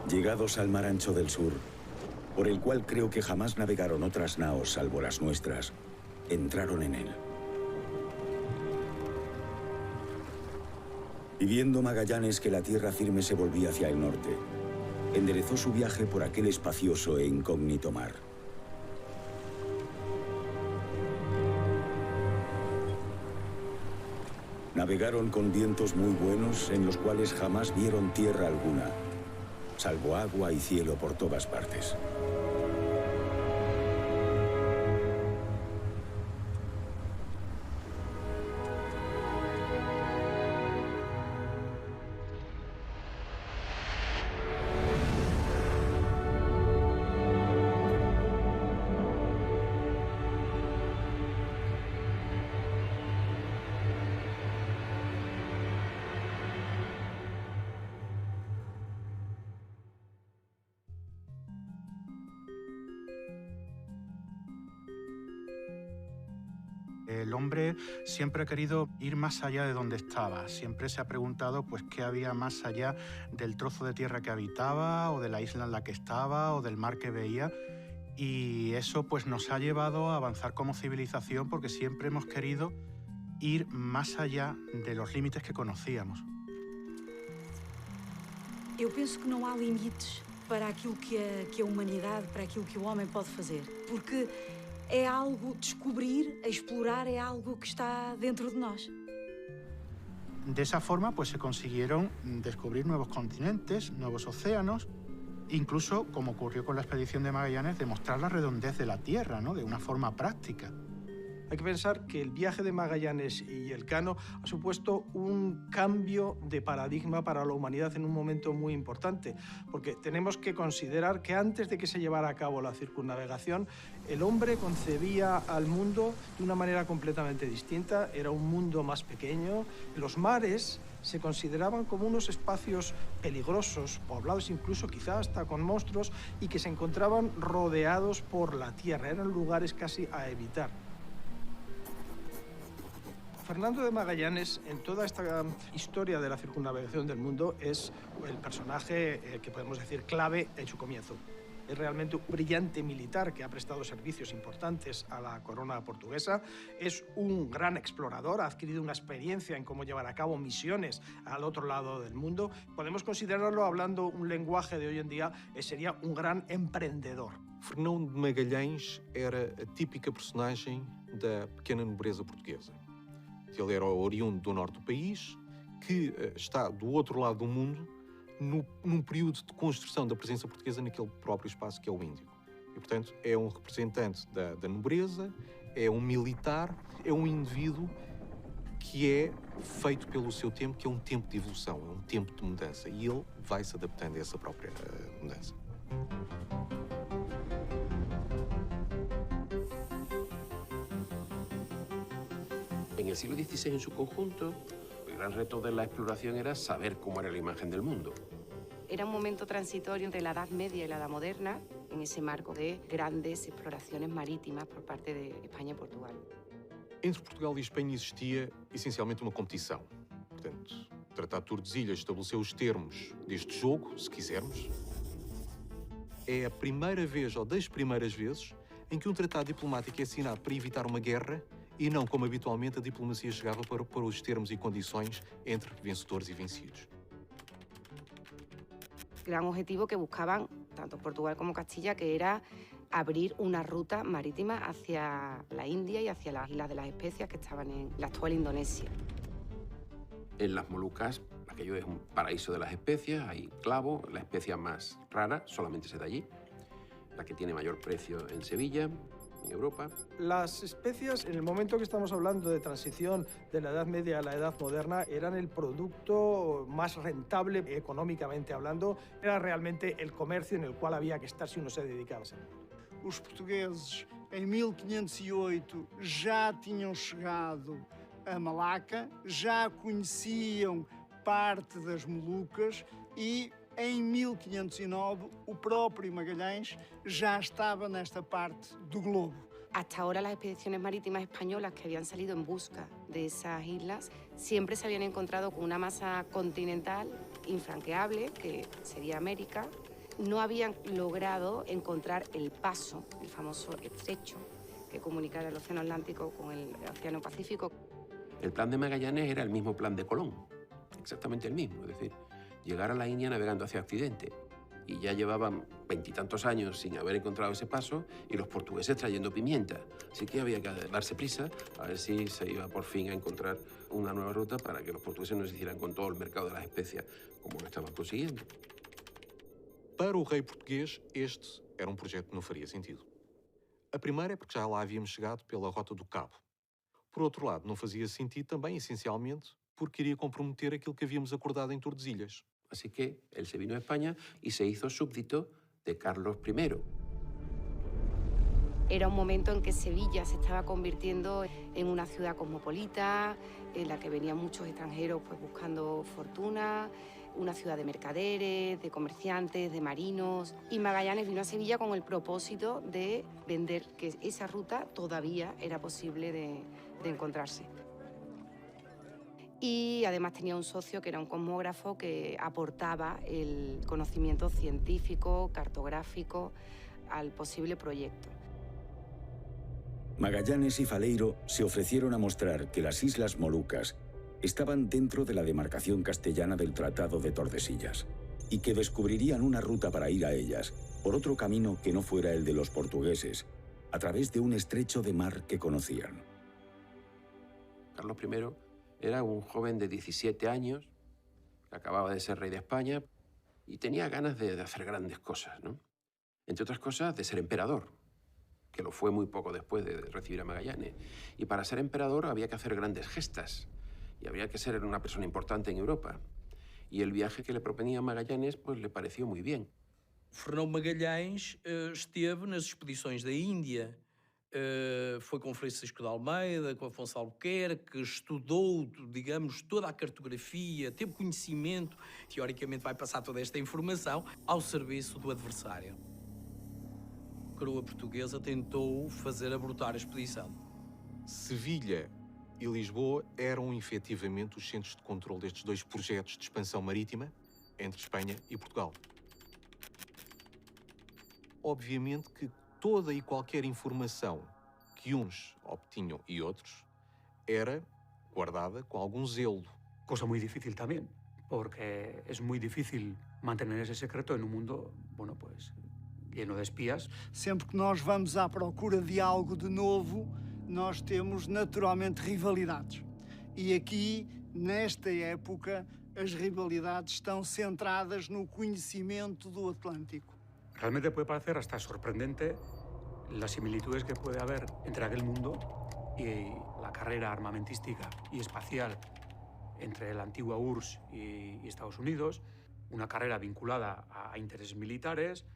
Llegados al mar ancho del sur, por el cual creo que jamás navegaron otras naos salvo las nuestras, entraron en él. Y viendo Magallanes que la tierra firme se volvía hacia el norte, enderezó su viaje por aquel espacioso e incógnito mar. Navegaron con vientos muy buenos en los cuales jamás vieron tierra alguna, salvo agua y cielo por todas partes. El hombre siempre ha querido ir más allá de donde estaba. Siempre se ha preguntado pues, qué había más allá del trozo de tierra que habitaba, o de la isla en la que estaba, o del mar que veía. Y eso pues, nos ha llevado a avanzar como civilización porque siempre hemos querido ir más allá de los límites que conocíamos. Eu penso que não há limites para aquilo que a humanidade, para aquilo que o homem pode fazer. Porque é algo, descobrir, explorar, é algo que está dentro de nós. De esa forma, pues se consiguieron descubrir nuevos continentes, nuevos océanos, incluso, como ocurrió con la expedición de Magallanes, demostrar la redondez de la Tierra, ¿no? De una forma práctica. Hay que pensar que el viaje de Magallanes y Elcano ha supuesto un cambio de paradigma para la humanidad en un momento muy importante, porque tenemos que considerar que antes de que se llevara a cabo la circunnavegación, el hombre concebía al mundo de una manera completamente distinta. Era un mundo más pequeño. Los mares se consideraban como unos espacios peligrosos, poblados incluso quizá hasta con monstruos, y que se encontraban rodeados por la tierra. Eran lugares casi a evitar. Fernando de Magallanes, en toda esta historia de la circunnavegación del mundo, es el personaje que podemos decir clave en su comienzo. Es realmente un brillante militar que ha prestado servicios importantes a la corona portuguesa. Es un gran explorador, ha adquirido una experiencia en cómo llevar a cabo misiones al otro lado del mundo. Podemos considerarlo, hablando un lenguaje de hoy en día, sería un gran emprendedor. Fernão de Magalhães era a típica personagem da pequena nobreza portuguesa. Ele era oriundo do norte do país, que está do outro lado do mundo, num período de construção da presença portuguesa naquele próprio espaço que é o Índico. E, portanto, é um representante da nobreza, é um militar, é um indivíduo que é feito pelo seu tempo, que é um tempo de evolução, é um tempo de mudança. E ele vai se adaptando a essa própria mudança. En el siglo XVI en su conjunto, el gran reto de la exploración era saber cómo era la imagen del mundo. Era un momento transitorio entre la Edad Media y la Edad Moderna, en ese marco de grandes exploraciones marítimas por parte de España y Portugal. Entre Portugal e Espanha existia essencialmente uma competição. Portanto, o Tratado de Tordesilhas estabeleceu os termos deste jogo, se quisermos. É a primeira vez, ou das primeiras vezes, em que um tratado diplomático é assinado para evitar uma guerra e não, como habitualmente, a diplomacia chegava para pôr os termos e condições entre vencedores e vencidos. Gran objetivo que buscaban tanto Portugal como Castilla, que era abrir una ruta marítima hacia la India y hacia las Islas de las Especias que estaban en la actual Indonesia. En las Molucas, aquello es un paraíso de las especias, hay clavo, la especia más rara solamente se da allí, la que tiene mayor precio en Sevilla, en Europa. Las especias, en el momento que estamos hablando de transición de la Edad Media a la Edad Moderna, eran el producto más rentable económicamente hablando. Era realmente el comercio en el cual había que estar si uno se dedicaba. Os portugueses, em 1508, já tinham chegado a Malaca, já conheciam parte das Molucas e, em 1509, o próprio Magalhães já estaba nesta parte do globo. Hasta ahora las expediciones marítimas españolas que habían salido en busca de esas islas siempre se habían encontrado con una masa continental infranqueable, que sería América. No habían logrado encontrar el paso, el famoso estrecho, que comunicara el Océano Atlántico con el Océano Pacífico. El plan de Magallanes era el mismo plan de Colón, exactamente el mismo, es decir, llegar a la India navegando hacia Occidente. Y ya llevaban 20 y tantos años sin haber encontrado ese paso y los portugueses trayendo pimienta. Así que había que darse prisa a ver si se iba por fin a encontrar una nueva ruta para que los portugueses no se hicieran con todo el mercado de las especias como lo estaban consiguiendo. Para o rei português, este era um projeto que não faria sentido. A primeira é porque já lá havíamos chegado pela Rota do Cabo. Por outro lado, não fazia sentido também, essencialmente, porque iria comprometer aquilo que havíamos acordado em Tordesilhas. Así que él se vino a España y se hizo súbdito de Carlos I. Era un momento en que Sevilla se estaba convirtiendo en una ciudad cosmopolita, en la que venían muchos extranjeros pues, buscando fortuna, una ciudad de mercaderes, de comerciantes, de marinos. Y Magallanes vino a Sevilla con el propósito de vender que esa ruta todavía era posible de encontrarse. Y además tenía un socio que era un cosmógrafo que aportaba el conocimiento científico, cartográfico al posible proyecto. Magallanes y Faleiro se ofrecieron a mostrar que las Islas Molucas estaban dentro de la demarcación castellana del Tratado de Tordesillas y que descubrirían una ruta para ir a ellas por otro camino que no fuera el de los portugueses, a través de un estrecho de mar que conocían. Carlos I era un joven de 17 años, que acababa de ser rey de España y tenía ganas de hacer grandes cosas, ¿no? Entre otras cosas, de ser emperador, que lo fue muy poco después de recibir a Magallanes. Y para ser emperador había que hacer grandes gestas y había que ser una persona importante en Europa. Y el viaje que le proponía Magallanes pues, le pareció muy bien. Fernão Magalhães esteve nas expedições da Índia. Foi com Francisco de Almeida, com Afonso Albuquerque, estudou, digamos, toda a cartografia, teve conhecimento, teoricamente vai passar toda esta informação ao serviço do adversário. A coroa portuguesa tentou fazer abortar a expedição. Sevilha e Lisboa eram efetivamente os centros de controle destes dois projetos de expansão marítima entre Espanha e Portugal. Obviamente que toda e qualquer informação que uns obtinham e outros era guardada com algum zelo. Cosa muy difícil también, porque es muy difícil mantener ese secreto en un mundo, bueno, pues, lleno de espías. Sempre que nós vamos à procura de algo de novo, nós temos naturalmente rivalidades. E aqui, nesta época, as rivalidades estão centradas no conhecimento do Atlântico. Realmente puede parecer hasta sorprendente las similitudes que puede haber entre aquel mundo y la carrera armamentística y espacial entre la antigua URSS y Estados Unidos, una carrera vinculada a intereses militares,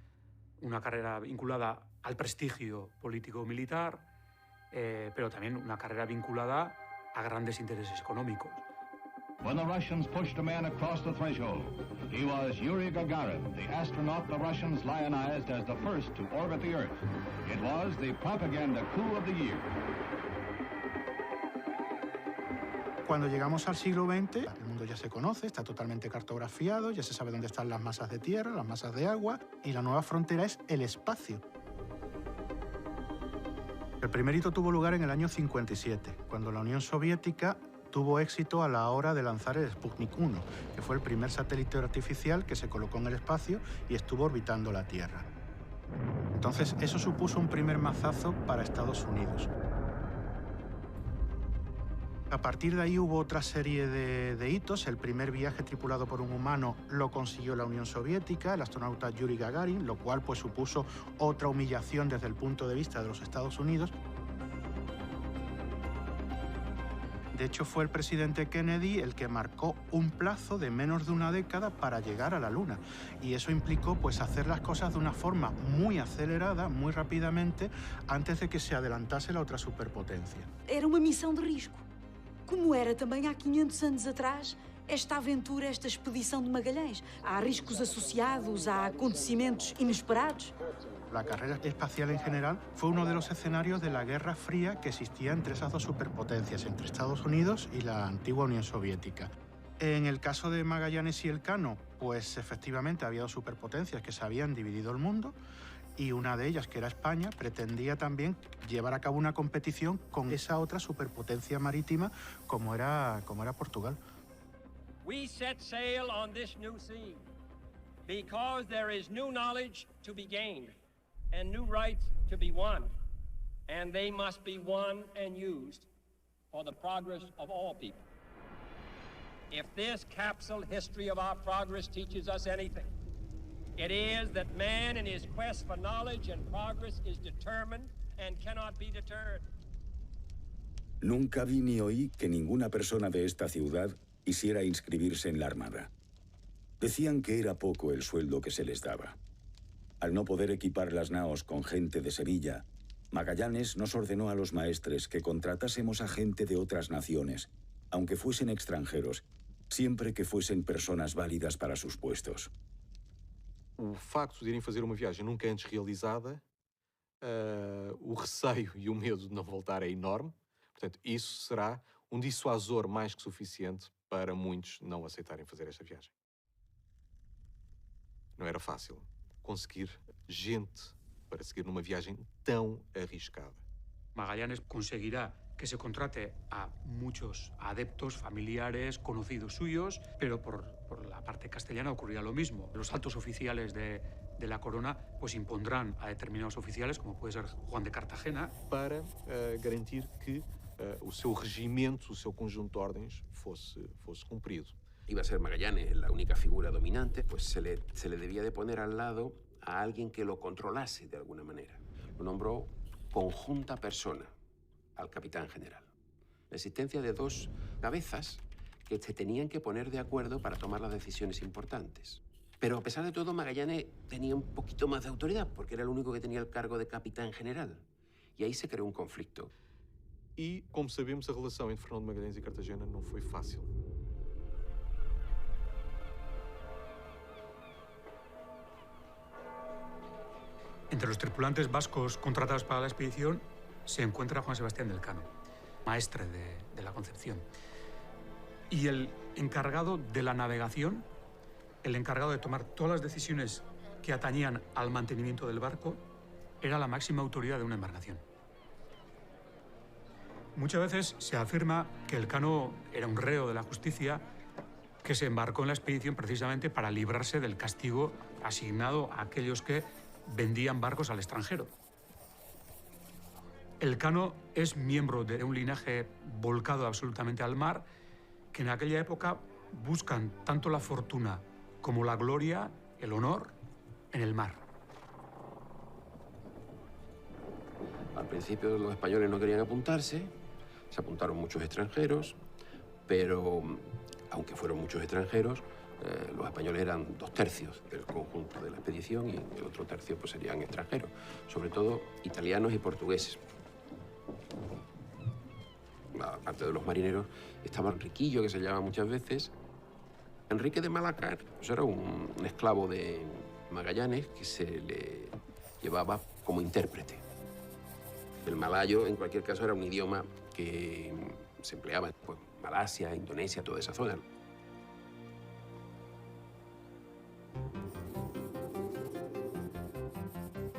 una carrera vinculada al prestigio político-militar, pero también una carrera vinculada a grandes intereses económicos. when the Russians pushed a man across the threshold. He was Yuri Gagarin, the astronaut the Russians lionized as the first to orbit the Earth. It was the propaganda coup of the year. Cuando llegamos al siglo XX, el mundo ya se conoce, está totalmente cartografiado, ya se sabe dónde están las masas de tierra, las masas de agua, y la nueva frontera es el espacio. El primer hito tuvo lugar en el año 57, cuando la Unión Soviética tuvo éxito a la hora de lanzar el Sputnik 1, que fue el primer satélite artificial que se colocó en el espacio y estuvo orbitando la Tierra. Entonces, eso supuso un primer mazazo para Estados Unidos. A partir de ahí hubo otra serie de hitos. El primer viaje tripulado por un humano lo consiguió la Unión Soviética, el astronauta Yuri Gagarin, lo cual pues, supuso otra humillación desde el punto de vista de los Estados Unidos. De hecho, fue el presidente Kennedy el que marcó un plazo de menos de una década para llegar a la Luna. Y eso implicó pues, hacer las cosas de una forma muy acelerada, muy rápidamente, antes de que se adelantase la otra superpotencia. Era uma missão de risco. Como era também há 500 anos atrás esta aventura, esta expedição de Magalhães. Há riscos associados, há acontecimentos inesperados. La carrera espacial en general fue uno de los escenarios de la Guerra Fría que existía entre esas dos superpotencias, entre Estados Unidos y la antigua Unión Soviética. En el caso de Magallanes y Elcano, pues efectivamente había dos superpotencias que se habían dividido el mundo, y una de ellas, que era España, pretendía también llevar a cabo una competición con esa otra superpotencia marítima como era Portugal. We set sail on this new sea because there is new knowledge to be gained and new rights to be won, and they must be won and used for the progress of all people. If this capsule history of our progress teaches us anything, it is that man in his quest for knowledge and progress is determined and cannot be deterred. Nunca vi ni oí que ninguna persona de esta ciudad quisiera inscribirse en la Armada. Decían que era poco el sueldo que se les daba. Al no poder equipar las naos con gente de Sevilla, Magallanes nos ordenó a los maestres que contratásemos a gente de otras naciones, aunque fuesen extranjeros, siempre que fuesen personas válidas para sus puestos. O facto de irem fazer uma viagem nunca antes realizada, o receio e o medo de não voltar é enorme. Portanto, isso será um dissuasor mais que suficiente para muitos não aceitarem fazer esta viagem. Não era fácil conseguir gente para seguir numa viagem tão arriscada. Magallanes conseguirá que se contrate a muchos adeptos, familiares, conocidos suyos, pero por la parte castellana ocurrirá lo mismo. Los altos oficiales de la corona pues impondrán a determinados oficiales, como puede ser Juan de Cartagena, para garantir que o seu regimento, o seu conjunto de ordens fosse cumprido. Iba a ser Magallanes la única figura dominante, pues se le debía de poner al lado a alguien que lo controlase de alguna manera. Lo nombró conjunta persona al capitán general. La existencia de dos cabezas que se tenían que poner de acuerdo para tomar las decisiones importantes. Pero a pesar de todo, Magallanes tenía un poquito más de autoridad, porque era el único que tenía el cargo de capitán general. Y ahí se creó un conflicto. E, como sabemos, a relação entre Fernão de Magalhães e Cartagena não foi fácil. Entre los tripulantes vascos contratados para la expedición se encuentra Juan Sebastián del Cano, maestre de la Concepción. Y el encargado de la navegación, el encargado de tomar todas las decisiones que atañían al mantenimiento del barco, era la máxima autoridad de una embarcación. Muchas veces se afirma que Elcano era un reo de la justicia que se embarcó en la expedición precisamente para librarse del castigo asignado a aquellos que vendían barcos al extranjero. Elcano es miembro de un linaje volcado absolutamente al mar, que en aquella época buscan tanto la fortuna como la gloria, el honor, en el mar. Al principio los españoles no querían apuntarse, se apuntaron muchos extranjeros, pero aunque fueron muchos extranjeros, los españoles eran 2/3 del conjunto de la expedición y el otro tercio pues, serían extranjeros, sobre todo italianos y portugueses. la parte de los marineros, estaba Enriquillo, que se llama muchas veces. Enrique de Malacar pues era un esclavo de Magallanes que se le llevaba como intérprete. El malayo, en cualquier caso, era un idioma que se empleaba en Malasia, Indonesia, toda esa zona.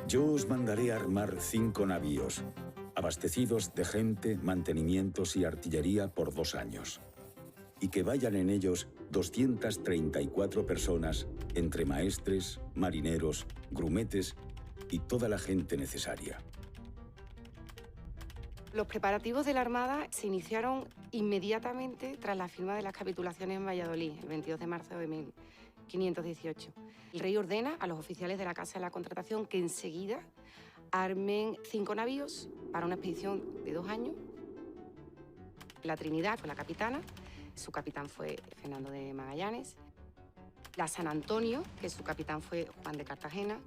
Yo os mandaré armar 5 navíos, abastecidos de gente, mantenimientos y artillería por 2 años, y que vayan en ellos 234 personas, entre maestres, marineros, grumetes y toda la gente necesaria. Los preparativos de la Armada se iniciaron inmediatamente tras la firma de las capitulaciones en Valladolid, el 22 de marzo de 1518. El rey ordena a los oficiales de la Casa de la Contratación que enseguida armen 5 navíos para una expedición de 2 años. La Trinidad fue la capitana, su capitán fue Fernando de Magallanes. La San Antonio, que su capitán fue Juan de Cartagena.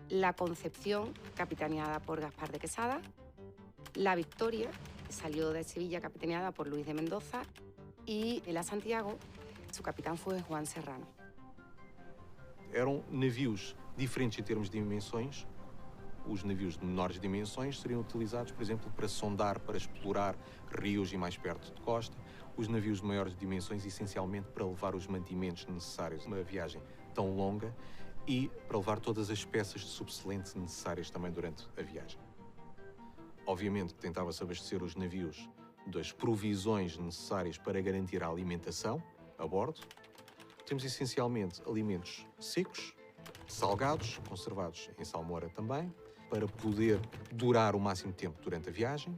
La Concepción, capitaneada por Gaspar de Quesada. La Victoria salió de Sevilla capitaneada por Luis de Mendoza y la Santiago, su capitán fue Juan Serrano. Eram navios diferentes em termos de dimensões. Os navios de menores dimensões seriam utilizados, por exemplo, para sondar, para explorar rios e mais perto de costa. Os navios de maiores dimensões, essencialmente, para levar os mantimentos necessários a uma viagem tão longa e para levar todas as peças de subselente necessárias também durante a viagem. Obviamente, tentava-se abastecer os navios das provisões necessárias para garantir a alimentação a bordo. Temos essencialmente alimentos secos, salgados, conservados em salmoura também, para poder durar o máximo tempo durante a viagem.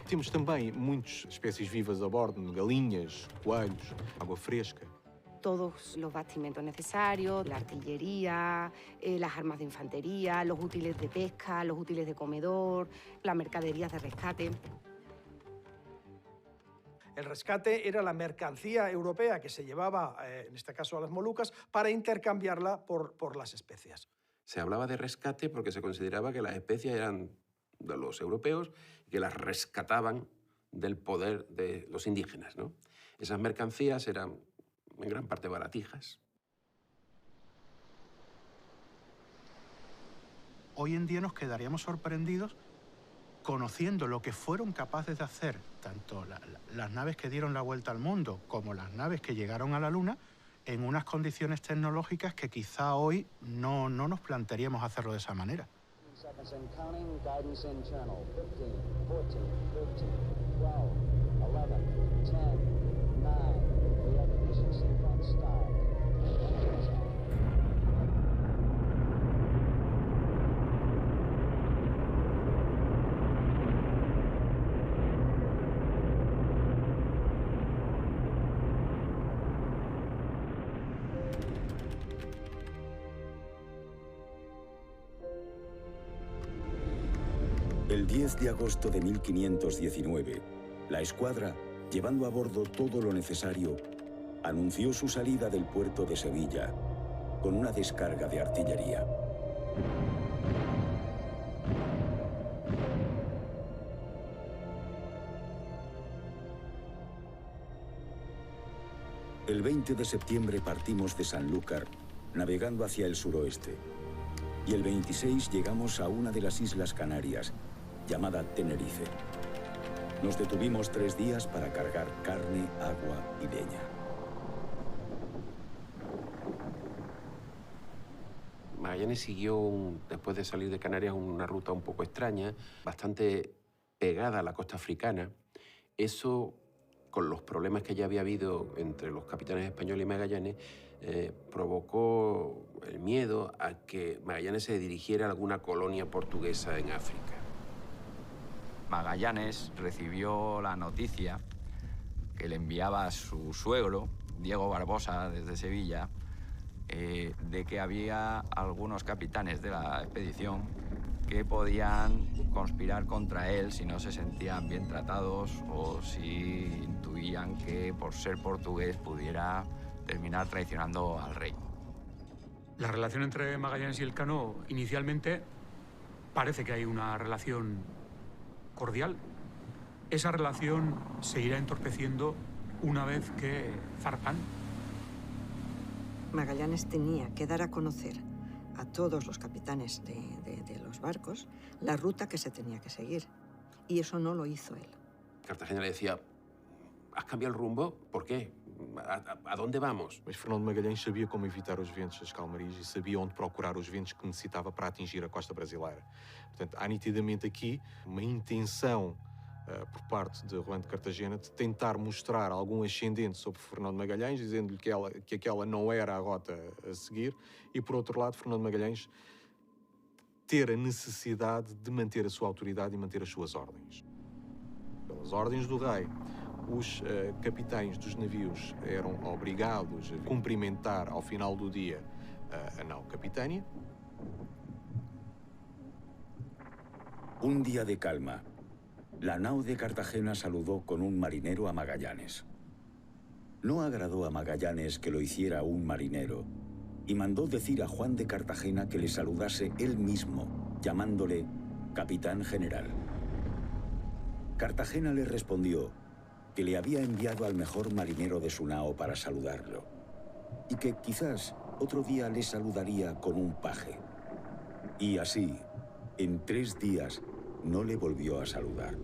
Temos também muitas espécies vivas a bordo, galinhas, coelhos, água fresca. Todos los bastimentos necesarios, la artillería, las armas de infantería, los útiles de pesca, los útiles de comedor, las mercaderías de rescate. El rescate era la mercancía europea que se llevaba, en este caso a las Molucas, para intercambiarla por las especias. Se hablaba de rescate porque se consideraba que las especias eran de los europeos y que las rescataban del poder de los indígenas, ¿no? Esas mercancías eran en gran parte baratijas. Hoy en día nos quedaríamos sorprendidos conociendo lo que fueron capaces de hacer tanto las naves que dieron la vuelta al mundo como las naves que llegaron a la Luna en unas condiciones tecnológicas que quizá hoy no nos plantearíamos hacerlo de esa manera. El 10 de agosto de 1519, la escuadra, llevando a bordo todo lo necesario, anunció su salida del puerto de Sevilla con una descarga de artillería. El 20 de septiembre partimos de Sanlúcar, navegando hacia el suroeste. Y el 26 llegamos a una de las Islas Canarias, llamada Tenerife. Nos detuvimos 3 días para cargar carne, agua y leña. Magallanes siguió, después de salir de Canarias, una ruta un poco extraña, bastante pegada a la costa africana. Eso, con los problemas que ya había habido entre los capitanes españoles y Magallanes, provocó el miedo a que Magallanes se dirigiera a alguna colonia portuguesa en África. Magallanes recibió la noticia que le enviaba a su suegro, Diego Barbosa, desde Sevilla, de que había algunos capitanes de la expedición que podían conspirar contra él si no se sentían bien tratados o si intuían que por ser portugués pudiera terminar traicionando al rey. La relación entre Magallanes y Elcano, inicialmente, parece que hay una relación cordial. Esa relación se irá entorpeciendo una vez que zarpan. Magallanes tenía que dar a conocer a todos los capitanes de los barcos la ruta que se tenía que seguir. Y eso no lo hizo él. Cartagena le decía, ¿has cambiado el rumbo? ¿Por qué? ¿A dónde vamos? Mas Fernando Magalhães sabia como evitar os ventos das calmarias e sabia onde procurar os ventos que necessitava para atingir a costa brasileira. Portanto, há nitidamente aqui uma intenção por parte de Juan de Cartagena de tentar mostrar algum ascendente sobre Fernando Magalhães, dizendo-lhe que aquela não era a rota a seguir, e por outro lado, Fernando Magalhães ter a necessidade de manter a sua autoridade e manter as suas ordens. Pelas ordens do rei, os capitães dos navios eram obrigados a cumprimentar ao final do dia a nau capitânia. Un día de calma, la nao de Cartagena saludó con un marinero a Magallanes. No agradó a Magallanes que lo hiciera un marinero y mandó decir a Juan de Cartagena que le saludase él mismo, llamándole capitán general. Cartagena le respondió que le había enviado al mejor marinero de su nao para saludarlo y que quizás otro día le saludaría con un paje. Y así, en 3 días, no le volvió a saludar.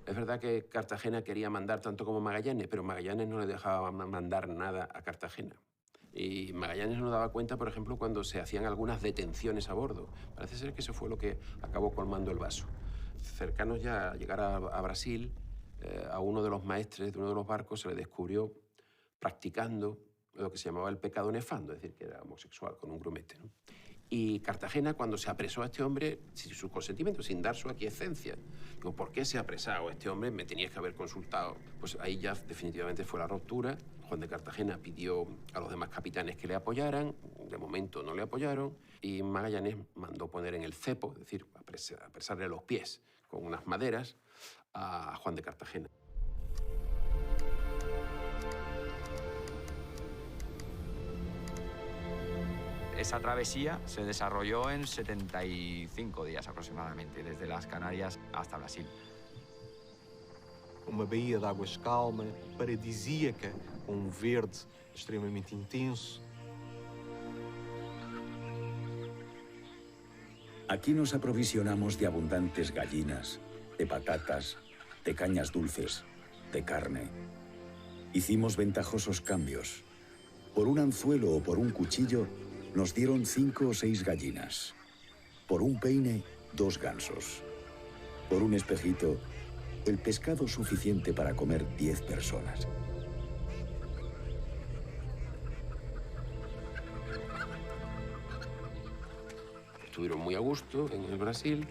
Es verdad que Cartagena quería mandar tanto como Magallanes, pero Magallanes no le dejaba mandar nada a Cartagena. Y Magallanes no daba cuenta, por ejemplo, cuando se hacían algunas detenciones a bordo. Parece ser que eso fue lo que acabó colmando el vaso. Cercanos ya a llegar a Brasil, a uno de los maestres de uno de los barcos se le descubrió practicando lo que se llamaba el pecado nefando, es decir, que era homosexual con un grumete, ¿no? Y Cartagena, cuando se apresó a este hombre, sin su consentimiento, sin dar su aquiescencia, digo, ¿por qué se ha apresado a este hombre? Me tenías que haber consultado. Pues ahí ya definitivamente fue la ruptura. Juan de Cartagena pidió a los demás capitanes que le apoyaran, de momento no le apoyaron, y Magallanes mandó poner en el cepo, es decir, apresarle los pies con unas maderas a Juan de Cartagena. Esa travesía se desarrolló en 75 días aproximadamente, desde las Canarias hasta Brasil. Uma baía de águas calmas, paradisíaca, com verde extremamente intenso. Aquí nos aprovisionamos de abundantes gallinas, de patatas, de cañas dulces, de carne. Hicimos ventajosos cambios. Por un anzuelo o por un cuchillo, nos dieron 5 o 6 gallinas. Por un peine, 2 gansos. Por un espejito, el pescado suficiente para comer 10 personas. Estuvieron muy a gusto en el Brasil,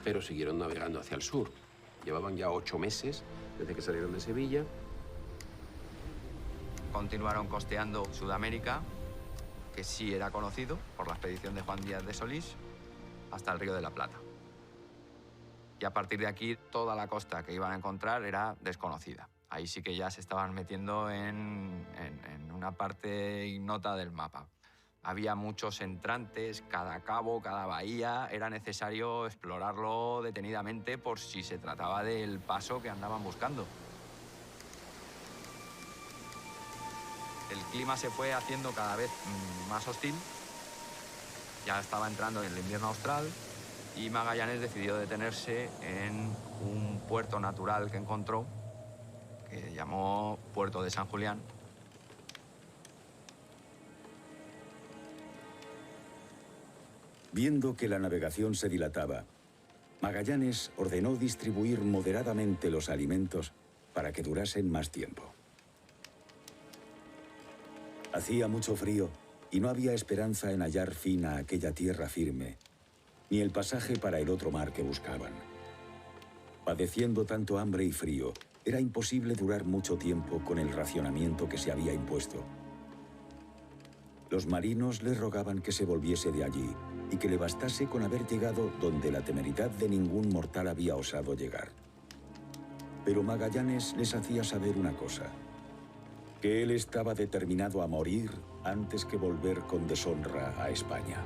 pero siguieron navegando hacia el sur. Llevaban ya 8 meses desde que salieron de Sevilla. Continuaron costeando Sudamérica, que sí era conocido por la expedición de Juan Díaz de Solís, hasta el Río de la Plata. Y a partir de aquí, toda la costa que iban a encontrar era desconocida. Ahí sí que ya se estaban metiendo en una parte ignota del mapa. Había muchos entrantes, cada cabo, cada bahía, era necesario explorarlo detenidamente por si se trataba del paso que andaban buscando. El clima se fue haciendo cada vez más hostil. Ya estaba entrando en el invierno austral y Magallanes decidió detenerse en un puerto natural que encontró, que llamó Puerto de San Julián. Viendo que la navegación se dilataba, Magallanes ordenó distribuir moderadamente los alimentos para que durasen más tiempo. Hacía mucho frío y no había esperanza en hallar fin a aquella tierra firme, ni el pasaje para el otro mar que buscaban. Padeciendo tanto hambre y frío, era imposible durar mucho tiempo con el racionamiento que se había impuesto. Los marinos le rogaban que se volviese de allí y que le bastase con haber llegado donde la temeridad de ningún mortal había osado llegar. Pero Magallanes les hacía saber una cosa: que él estaba determinado a morir antes que volver con deshonra a España.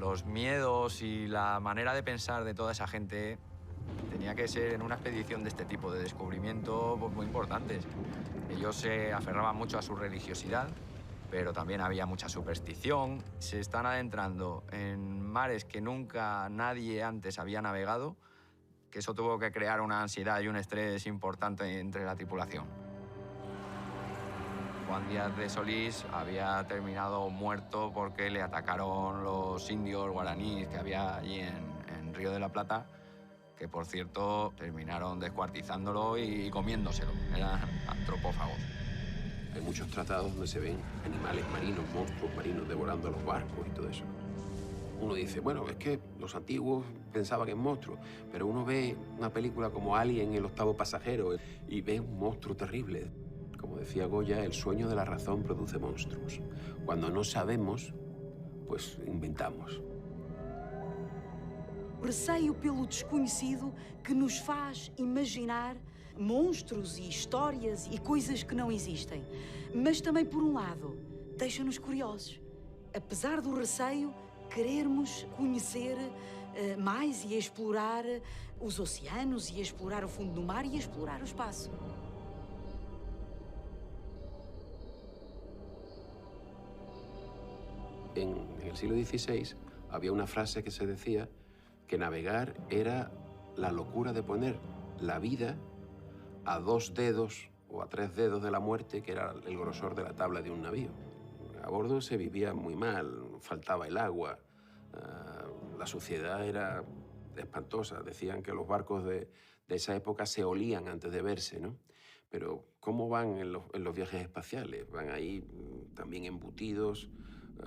los miedos y la manera de pensar de toda esa gente tenía que ser en una expedición de este tipo de descubrimiento pues, muy importantes. Ellos se aferraban mucho a su religiosidad, pero también había mucha superstición. Se están adentrando en mares que nunca nadie antes había navegado, que eso tuvo que crear una ansiedad y un estrés importante entre la tripulación. Juan Díaz de Solís había terminado muerto porque le atacaron los indios guaraníes que había allí en Río de la Plata, que por cierto terminaron descuartizándolo y comiéndoselo. Eran antropófagos. Hay muchos tratados donde se ven animales marinos, monstruos marinos devorando los barcos y todo eso. Uno dice, bueno, es que los antiguos pensaban en monstruos, pero uno ve una película como Alien, el octavo pasajero, y ve un monstruo terrible. Como decía Goya, el sueño de la razón produce monstruos. Cuando no sabemos, pues inventamos. Receio pelo desconhecido que nos faz imaginar monstros e histórias e coisas que não existem. Mas também, por um lado, deixa-nos curiosos. Apesar do receio, querermos conhecer mais e explorar os oceanos, e explorar o fundo do mar e explorar o espaço. En el siglo XVI había una frase que se decía que navegar era la locura de poner la vida a 2 dedos o a 3 dedos de la muerte, que era el grosor de la tabla de un navío. A bordo se vivía muy mal, faltaba el agua, la suciedad era espantosa. Decían que los barcos de esa época se olían antes de verse, ¿no? Pero ¿cómo van en los viajes espaciales? Van ahí también embutidos,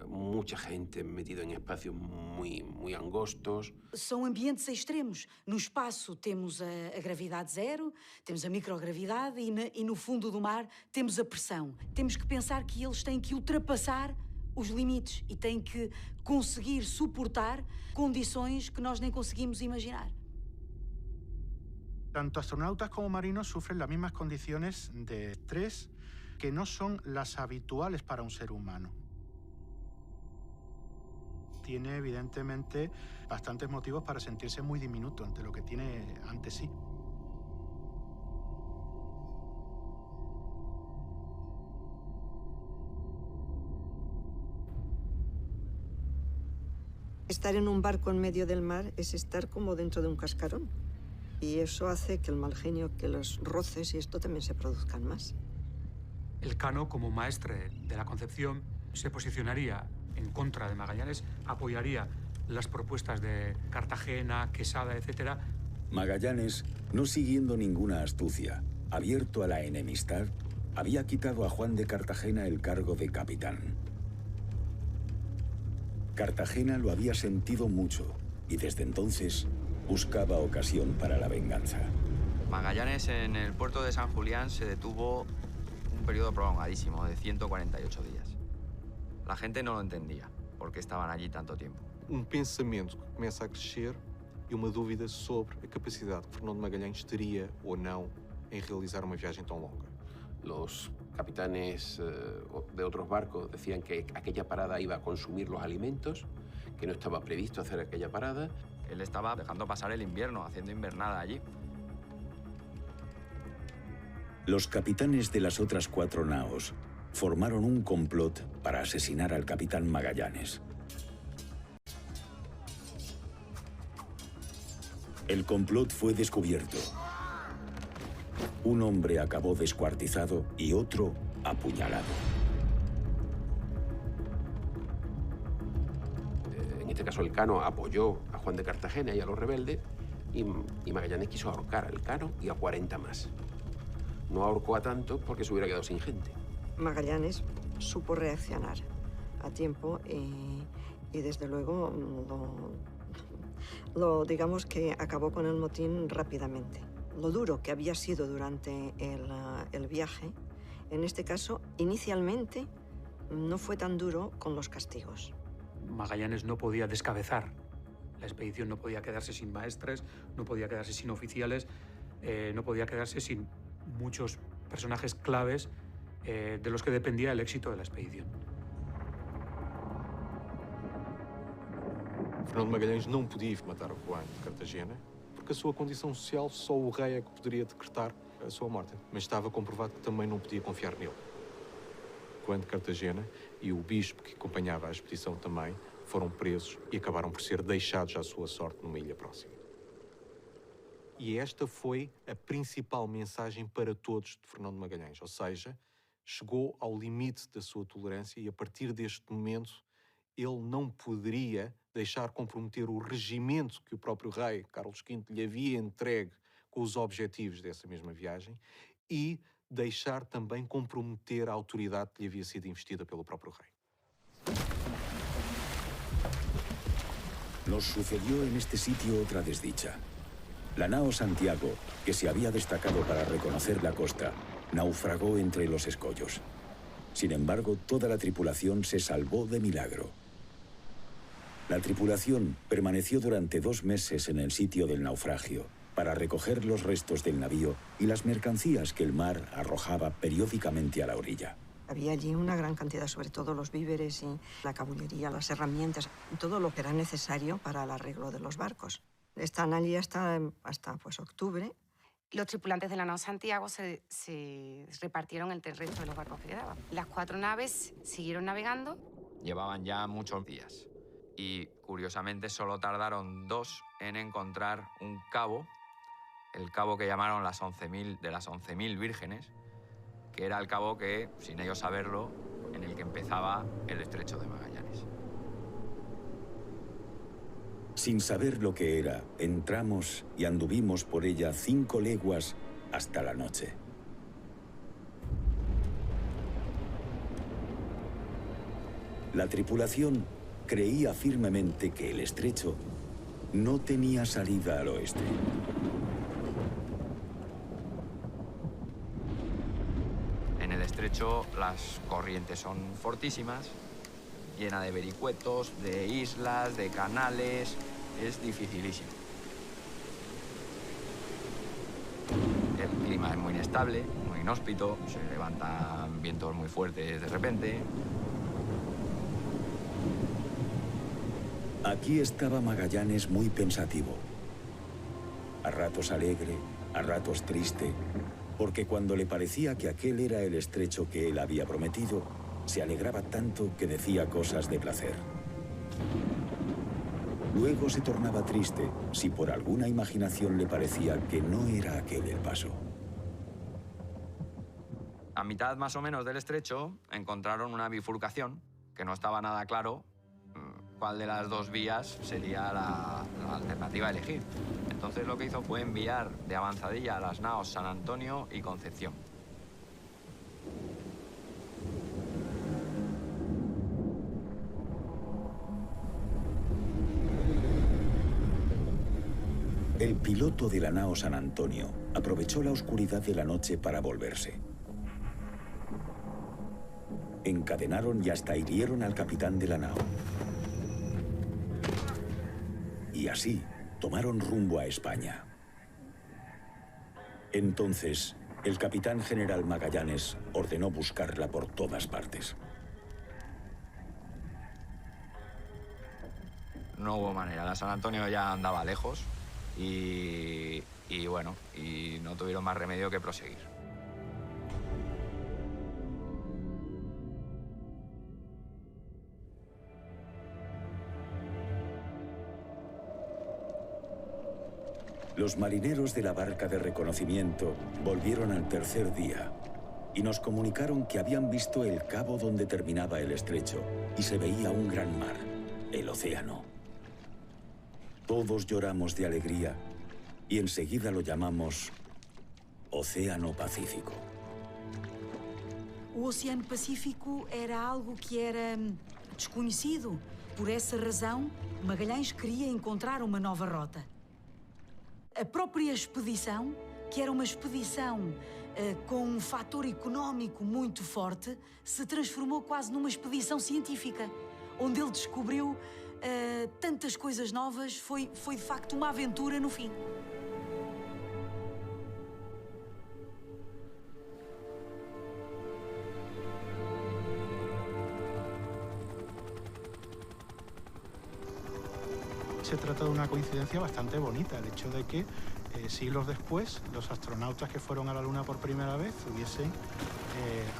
mucha gente metida en espacios muy angostos. São ambientes extremos. No espaço temos a gravidade zero, temos a microgravidade e no fundo do mar temos a pressão. Temos que pensar que eles têm que ultrapassar os limites e têm que conseguir suportar condições que nós nem conseguimos imaginar. Tanto astronautas como marinos sufren las mismas condiciones de estrés que no son las habituales para un ser humano. Tiene evidentemente bastantes motivos para sentirse muy diminuto ante lo que tiene ante sí. Estar en un barco en medio del mar es estar como dentro de un cascarón. Y eso hace que el mal genio, que los roces y esto también se produzcan más. El Cano, como maestre de la Concepción, se posicionaría en contra de Magallanes, apoyaría las propuestas de Cartagena, Quesada, etc. Magallanes, no siguiendo ninguna astucia, abierto a la enemistad, había quitado a Juan de Cartagena el cargo de capitán. Cartagena lo había sentido mucho y desde entonces buscaba ocasión para la venganza. Magallanes en el puerto de San Julián se detuvo un periodo prolongadísimo de 148 días. La gente no lo entendía, por qué estaban allí tanto tiempo. Pensamento que começa a crescer e uma dúvida sobre a capacidade que Fernão de Magalhães teria ou não em realizar uma viagem tão longa. Los capitanes de otros barcos decían que aquella parada iba a consumir los alimentos, que no estaba previsto hacer aquella parada. Él estaba dejando pasar el invierno, haciendo invernada allí. Los capitanes de las otras 4 naos formaron un complot para asesinar al capitán Magallanes. El complot fue descubierto. Un hombre acabó descuartizado y otro apuñalado. En este caso, el Cano apoyó a Juan de Cartagena y a los rebeldes, y Magallanes quiso ahorcar al Cano y a 40 más. No ahorcó a tanto porque se hubiera quedado sin gente. Magallanes supo reaccionar a tiempo y desde luego digamos que acabó con el motín rápidamente. Lo duro que había sido durante el viaje, en este caso, inicialmente no fue tan duro con los castigos. Magallanes no podía descabezar. La expedición no podía quedarse sin maestres, no podía quedarse sin oficiales, no podía quedarse sin muchos personajes claves de los que dependía el éxito de la expedición. Fernão de Magalhães não podia matar o Juan de Cartagena, porque a sua condição social só o rei é que poderia decretar a sua morte. Mas estava comprovado que também não podia confiar nele. Juan de Cartagena e o bispo que acompanhava a expedição também foram presos e acabaram por ser deixados à sua sorte numa ilha próxima. E esta foi a principal mensagem para todos de Fernão de Magalhães, ou seja, chegou ao limite da sua tolerância e a partir deste momento ele não poderia deixar comprometer o regimento que o próprio rei Carlos V lhe havia entregue com os objetivos dessa mesma viagem e deixar também comprometer a autoridade que lhe havia sido investida pelo próprio rey. Nos sucedió en este sitio otra desdicha. La nao Santiago, que se había destacado para reconocer la costa, naufragó entre los escollos. Sin embargo, toda la tripulación se salvó de milagro. La tripulación permaneció durante 2 meses en el sitio del naufragio para recoger los restos del navío y las mercancías que el mar arrojaba periódicamente a la orilla. Había allí una gran cantidad, sobre todo los víveres y la caballería, las herramientas, todo lo que era necesario para el arreglo de los barcos. Están allí hasta pues, octubre. Los tripulantes de la nao Santiago se repartieron entre el resto de los barcos que quedaban. Las 4 naves siguieron navegando. Llevaban ya muchos días y, curiosamente, solo tardaron 2 en encontrar un cabo, el cabo que llamaron las 11.000 vírgenes, que era el cabo que, sin ellos saberlo, en el que empezaba el estrecho de Magallanes. Sin saber lo que era, entramos y anduvimos por ella 5 leguas hasta la noche. La tripulación creía firmemente que el estrecho no tenía salida al oeste. En el estrecho las corrientes son fortísimas, llena de vericuetos, de islas, de canales, es dificilísimo. El clima es muy inestable, muy inhóspito, se levantan vientos muy fuertes de repente. Aquí estaba Magallanes muy pensativo. A ratos alegre, a ratos triste, porque cuando le parecía que aquel era el estrecho que él había prometido, se alegraba tanto que decía cosas de placer. Luego se tornaba triste si por alguna imaginación le parecía que no era aquel el paso. A mitad más o menos del estrecho encontraron una bifurcación que no estaba nada claro cuál de las 2 vías sería la alternativa a elegir. Entonces lo que hizo fue enviar de avanzadilla a las naos San Antonio y Concepción. El piloto de la nao San Antonio aprovechó la oscuridad de la noche para volverse. Encadenaron y hasta hirieron al capitán de la nao. Y así tomaron rumbo a España. Entonces, el capitán general Magallanes ordenó buscarla por todas partes. No hubo manera, la San Antonio ya andaba lejos y bueno, y no tuvieron más remedio que proseguir. Los marineros de la barca de reconocimiento volvieron al 3er día y nos comunicaron que habían visto el cabo donde terminaba el estrecho y se veía un gran mar, el océano. Todos lloramos de alegría y enseguida lo llamamos Océano Pacífico. O Oceano Pacífico era algo que era desconhecido. Por essa razão, Magalhães queria encontrar uma nova rota. A própria expedição, que era uma expedição com um fator económico muito forte, se transformou quase numa expedição científica, onde ele descobriu tantas coisas novas. Foi de facto uma aventura no fim. Se trata de una coincidencia bastante bonita, el hecho de que siglos después los astronautas que fueron a la Luna por primera vez hubiesen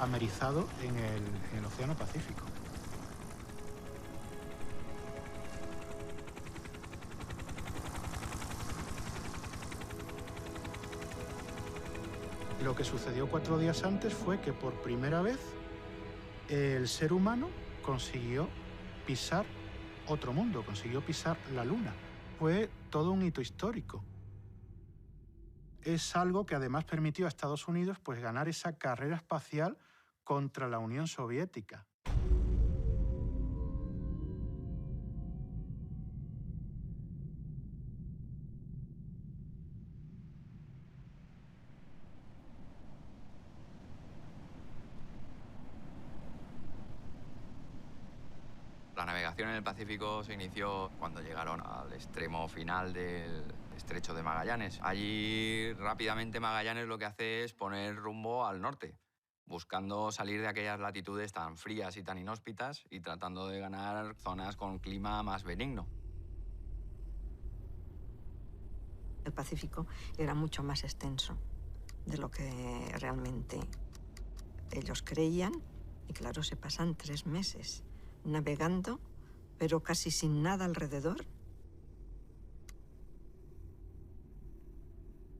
amerizado en el Océano Pacífico. Lo que sucedió 4 días antes fue que por primera vez el ser humano consiguió pisar otro mundo, consiguió pisar la Luna. Fue todo un hito histórico. Es algo que además permitió a Estados Unidos pues, ganar esa carrera espacial contra la Unión Soviética. La navegación en el Pacífico se inició cuando llegaron al extremo final del Estrecho de Magallanes. Allí rápidamente Magallanes lo que hace es poner rumbo al norte, buscando salir de aquellas latitudes tan frías y tan inhóspitas y tratando de ganar zonas con clima más benigno. El Pacífico era mucho más extenso de lo que realmente ellos creían y claro, se pasan 3 meses navegando, pero casi sin nada alrededor.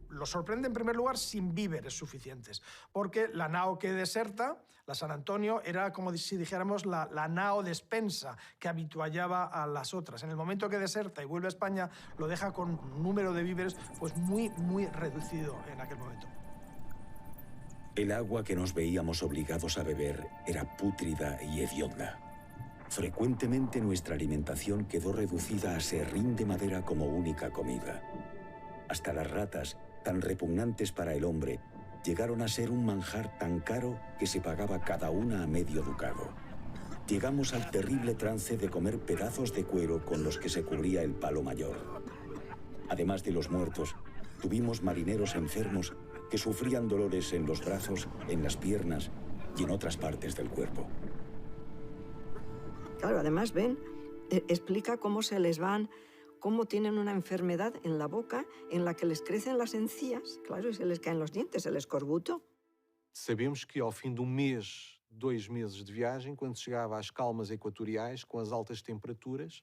Lo sorprende en primer lugar sin víveres suficientes, porque la nao que deserta, la San Antonio, era como si dijéramos la nao despensa que habituallaba a las otras. En el momento que deserta y vuelve a España, lo deja con un número de víveres pues muy reducido en aquel momento. El agua que nos veíamos obligados a beber era pútrida y hedionda. Frecuentemente nuestra alimentación quedó reducida a serrín de madera como única comida. Hasta las ratas, tan repugnantes para el hombre, llegaron a ser un manjar tan caro que se pagaba cada una a medio ducado. Llegamos al terrible trance de comer pedazos de cuero con los que se cubría el palo mayor. Además de los muertos, tuvimos marineros enfermos que sufrían dolores en los brazos, en las piernas y en otras partes del cuerpo. Claro, además, ven, explica cómo se les van, cómo tienen una enfermedad en la boca en la que les crecen las encías, claro, y se les caen los dientes, el escorbuto. Sabemos que ao fim de um mês, 2 meses de viagem, quando chegava às calmas equatoriais, com as altas temperaturas,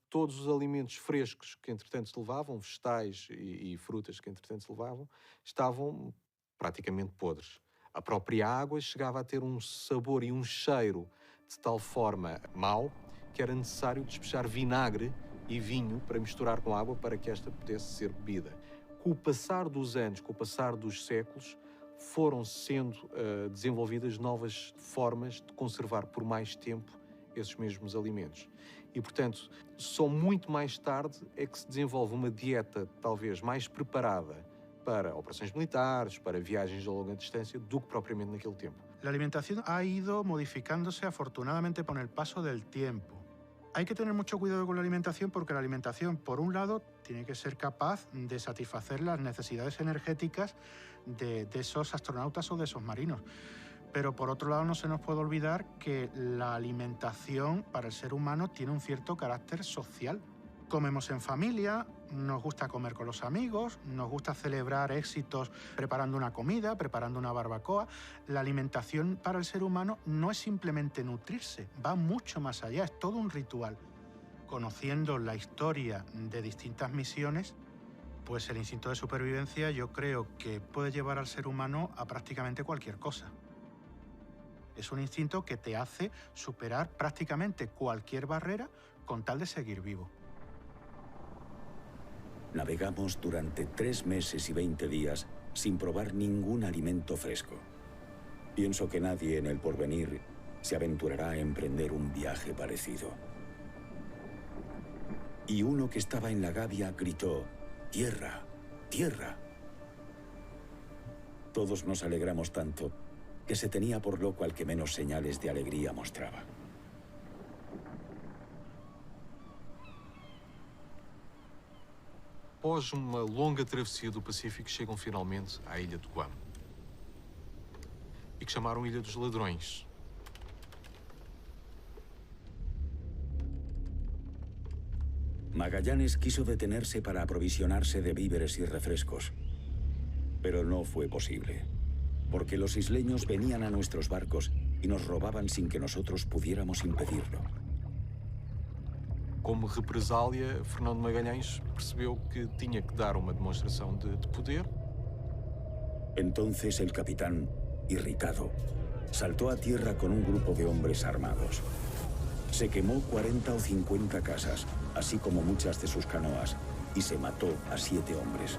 todos os alimentos frescos que entretanto se levavam, vegetais e frutas que entretanto se levavam, estavam praticamente podres. A própria água chegava a ter um sabor e um cheiro de tal forma mau que era necessário despejar vinagre e vinho para misturar com água para que esta pudesse ser bebida. Com o passar dos anos, com o passar dos séculos, foram sendo desenvolvidas novas formas de conservar por mais tempo esses mesmos alimentos. E, portanto, só muito mais tarde é que se desenvolve uma dieta talvez mais preparada para operações militares, para viagens de longa distância, do que propriamente naquele tempo. La alimentación ha ido modificándose afortunadamente con el paso del tiempo. Hay que tener mucho cuidado con la alimentación porque la alimentación, por un lado, tiene que ser capaz de satisfacer las necesidades energéticas de esos astronautas o de esos marinos. Pero por otro lado no se nos puede olvidar que la alimentación para el ser humano tiene un cierto carácter social. Comemos en familia, nos gusta comer con los amigos, nos gusta celebrar éxitos preparando una comida, preparando una barbacoa. La alimentación para el ser humano no es simplemente nutrirse, va mucho más allá, es todo un ritual. Conociendo la historia de distintas misiones, pues el instinto de supervivencia yo creo que puede llevar al ser humano a prácticamente cualquier cosa. Es un instinto que te hace superar prácticamente cualquier barrera con tal de seguir vivo. Navegamos durante 3 meses y 20 días sin probar ningún alimento fresco. Pienso que nadie en el porvenir se aventurará a emprender un viaje parecido. Y uno que estaba en la gavia gritó: ¡Tierra! ¡Tierra! Todos nos alegramos tanto que se tenía por loco al que menos señales de alegría mostraba. Após uma longa travessia do Pacífico, chegam finalmente à ilha de Guam. E que chamaram Ilha dos Ladrões. Magallanes quiso detenerse para aprovisionarse de víveres y refrescos. Pero no fue posible, porque los isleños venían a nuestros barcos y nos robaban sin que nosotros pudiéramos impedirlo. Como represália, Fernando Magalhães percebeu que tinha que dar uma demonstração de poder. Entonces el capitán, irritado, saltó a tierra con un grupo de hombres armados. Se quemó 40 o 50 casas, así como muchas de sus canoas, y se mató a 7 hombres.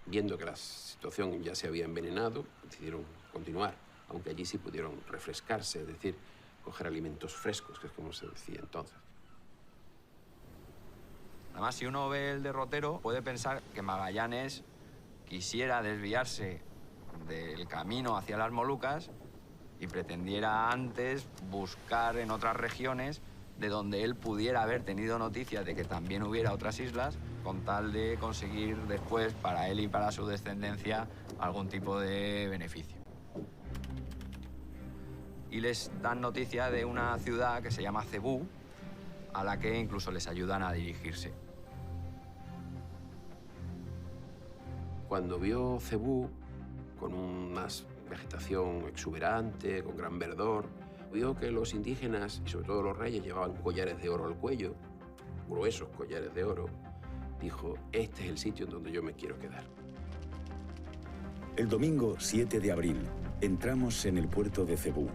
Viendo que la situación ya se había envenenado, decidieron continuar, aunque allí sí pudieron refrescarse, es decir, coger alimentos frescos, que es como se decía entonces. Además, si uno ve el derrotero, puede pensar que Magallanes quisiera desviarse del camino hacia las Molucas y pretendiera antes buscar en otras regiones de donde él pudiera haber tenido noticias de que también hubiera otras islas, con tal de conseguir después, para él y para su descendencia, algún tipo de beneficio. Y les dan noticia de una ciudad que se llama Cebú, a la que incluso les ayudan a dirigirse. Cuando vio Cebú, con una vegetación exuberante, con gran verdor, vio que los indígenas, y sobre todo los reyes, llevaban collares de oro al cuello, gruesos collares de oro, dijo, este es el sitio en donde yo me quiero quedar. El domingo 7 de abril, entramos en el puerto de Cebú.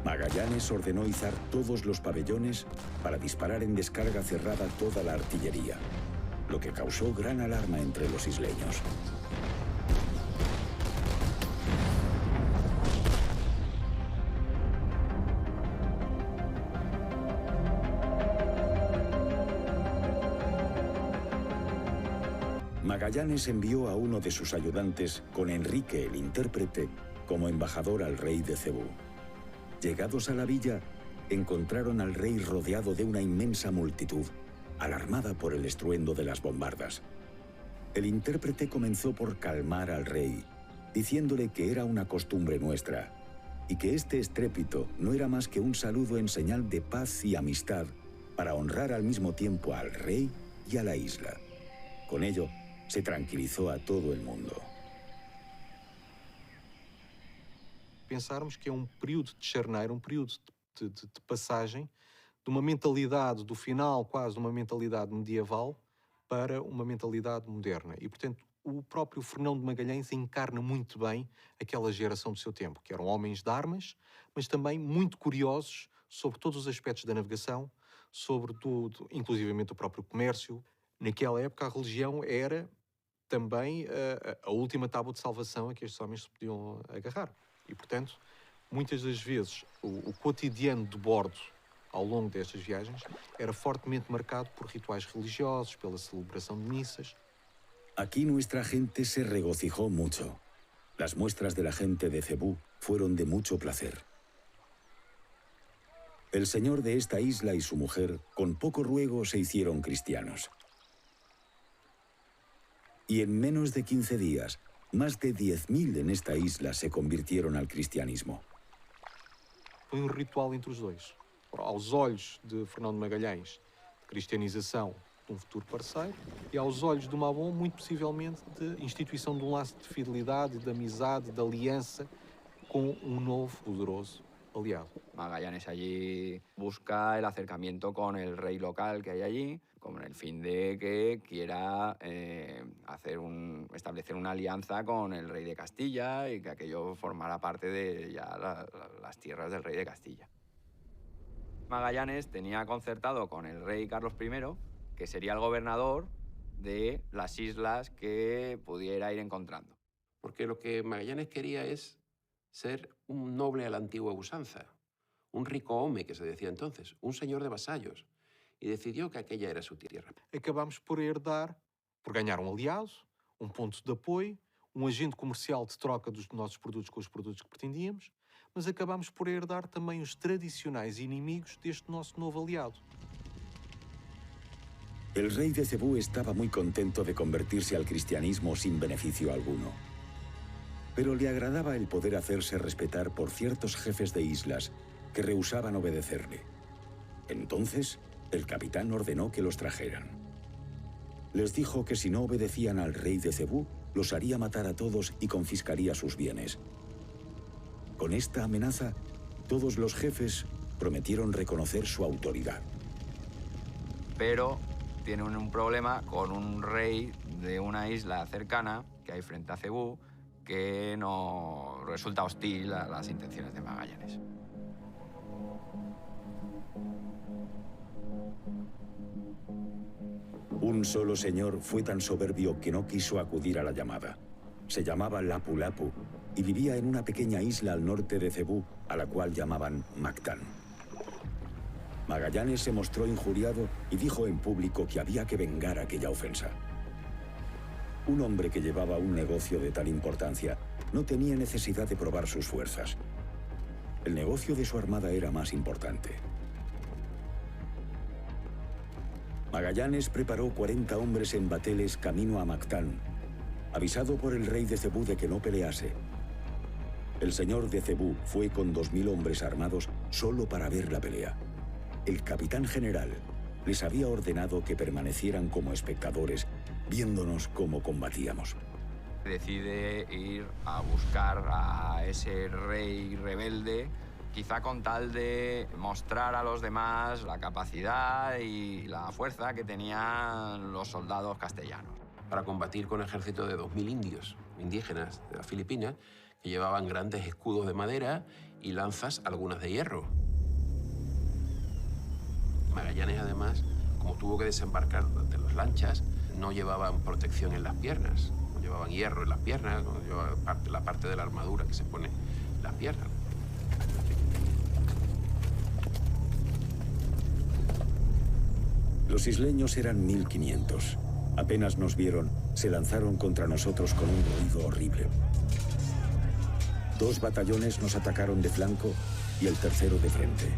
Magallanes ordenó izar todos los pabellones para disparar en descarga cerrada toda la artillería, lo que causó gran alarma entre los isleños. Magallanes envió a uno de sus ayudantes con Enrique el intérprete como embajador al rey de Cebú. Llegados a la villa, encontraron al rey rodeado de una inmensa multitud, alarmada por el estruendo de las bombardas. El intérprete comenzó por calmar al rey, diciéndole que era una costumbre nuestra, y que este estrépito no era más que un saludo en señal de paz y amistad para honrar al mismo tiempo al rey y a la isla. Con ello, se tranquilizou a todo o mundo. Pensarmos que é período de charneira, período de passagem de uma mentalidade do final, quase de uma mentalidade medieval, para uma mentalidade moderna. E, portanto, o próprio Fernão de Magalhães encarna muito bem aquela geração do seu tempo, que eram homens de armas, mas também muito curiosos sobre todos os aspectos da navegação, sobre tudo, inclusivamente o próprio comércio. Naquela época, a religião era também a última tábua de salvação a que estes homens se podiam agarrar. E, portanto, muitas das vezes, o cotidiano de bordo, ao longo destas viagens, era fortemente marcado por rituais religiosos, pela celebração de missas. Aquí nuestra gente se regocijó mucho. Las muestras de la gente de Cebú fueron de mucho placer. El señor de esta isla y su mujer, con poco ruego, se hicieron cristianos. Y en menos de 15 días, más de 10.000 en esta isla se convirtieron al cristianismo. Foi ritual entre os dois. Aos olhos de Fernão de Magalhães, de cristianização de futuro parceiro, e aos olhos do Mabon, muito possivelmente, de instituição de laço de fidelidade, de amizade, de aliança com novo poderoso aliado. Magallanes allí busca el acercamiento con el rey local que hay allí, con el fin de que quiera establecer una alianza con el rey de Castilla y que aquello formara parte de ya las tierras del rey de Castilla. Magallanes tenía concertado con el rey Carlos I, que sería el gobernador de las islas que pudiera ir encontrando. Porque lo que Magallanes quería es ser un noble a la antigua usanza, un rico home, que se decía entonces, un señor de vasallos, y decidió que aquella era su tierra. Acabamos por herdar, por ganhar aliado, ponto de apoio, agente comercial de troca dos nossos produtos com os produtos que pretendíamos, mas acabamos por herdar também os tradicionais inimigos deste nosso novo aliado. El rey de Cebú estaba muy contento de convertirse al cristianismo sin beneficio alguno. Pero le agradaba el poder hacerse respetar por ciertos jefes de islas que rehusaban obedecerle. Entonces, el capitán ordenó que los trajeran. Les dijo que si no obedecían al rey de Cebú, los haría matar a todos y confiscaría sus bienes. Con esta amenaza, todos los jefes prometieron reconocer su autoridad. Pero tienen un problema con un rey de una isla cercana que hay frente a Cebú, que no resulta hostil a las intenciones de Magallanes. Un solo señor fue tan soberbio que no quiso acudir a la llamada. Se llamaba Lapu Lapu y vivía en una pequeña isla al norte de Cebú, a la cual llamaban Mactán. Magallanes se mostró injuriado y dijo en público que había que vengar aquella ofensa. Un hombre que llevaba un negocio de tal importancia no tenía necesidad de probar sus fuerzas. El negocio de su armada era más importante. Magallanes preparó 40 hombres en bateles camino a Mactán, avisado por el rey de Cebú de que no pelease. El señor de Cebú fue con 2000 hombres armados solo para ver la pelea. El capitán general les había ordenado que permanecieran como espectadores, viéndonos cómo combatíamos. Decide ir a buscar a ese rey rebelde, quizá con tal de mostrar a los demás la capacidad y la fuerza que tenían los soldados castellanos. Para combatir con un ejército de 2000 indios, indígenas de las Filipinas, que llevaban grandes escudos de madera y lanzas, algunas de hierro. Magallanes, además, como tuvo que desembarcar de las lanchas, no llevaban protección en las piernas, no llevaban hierro en las piernas, no llevaban la parte de la armadura que se pone en las piernas. Los isleños eran 1500. Apenas nos vieron, se lanzaron contra nosotros con un ruido horrible. 2 batallones nos atacaron de flanco y el tercero de frente.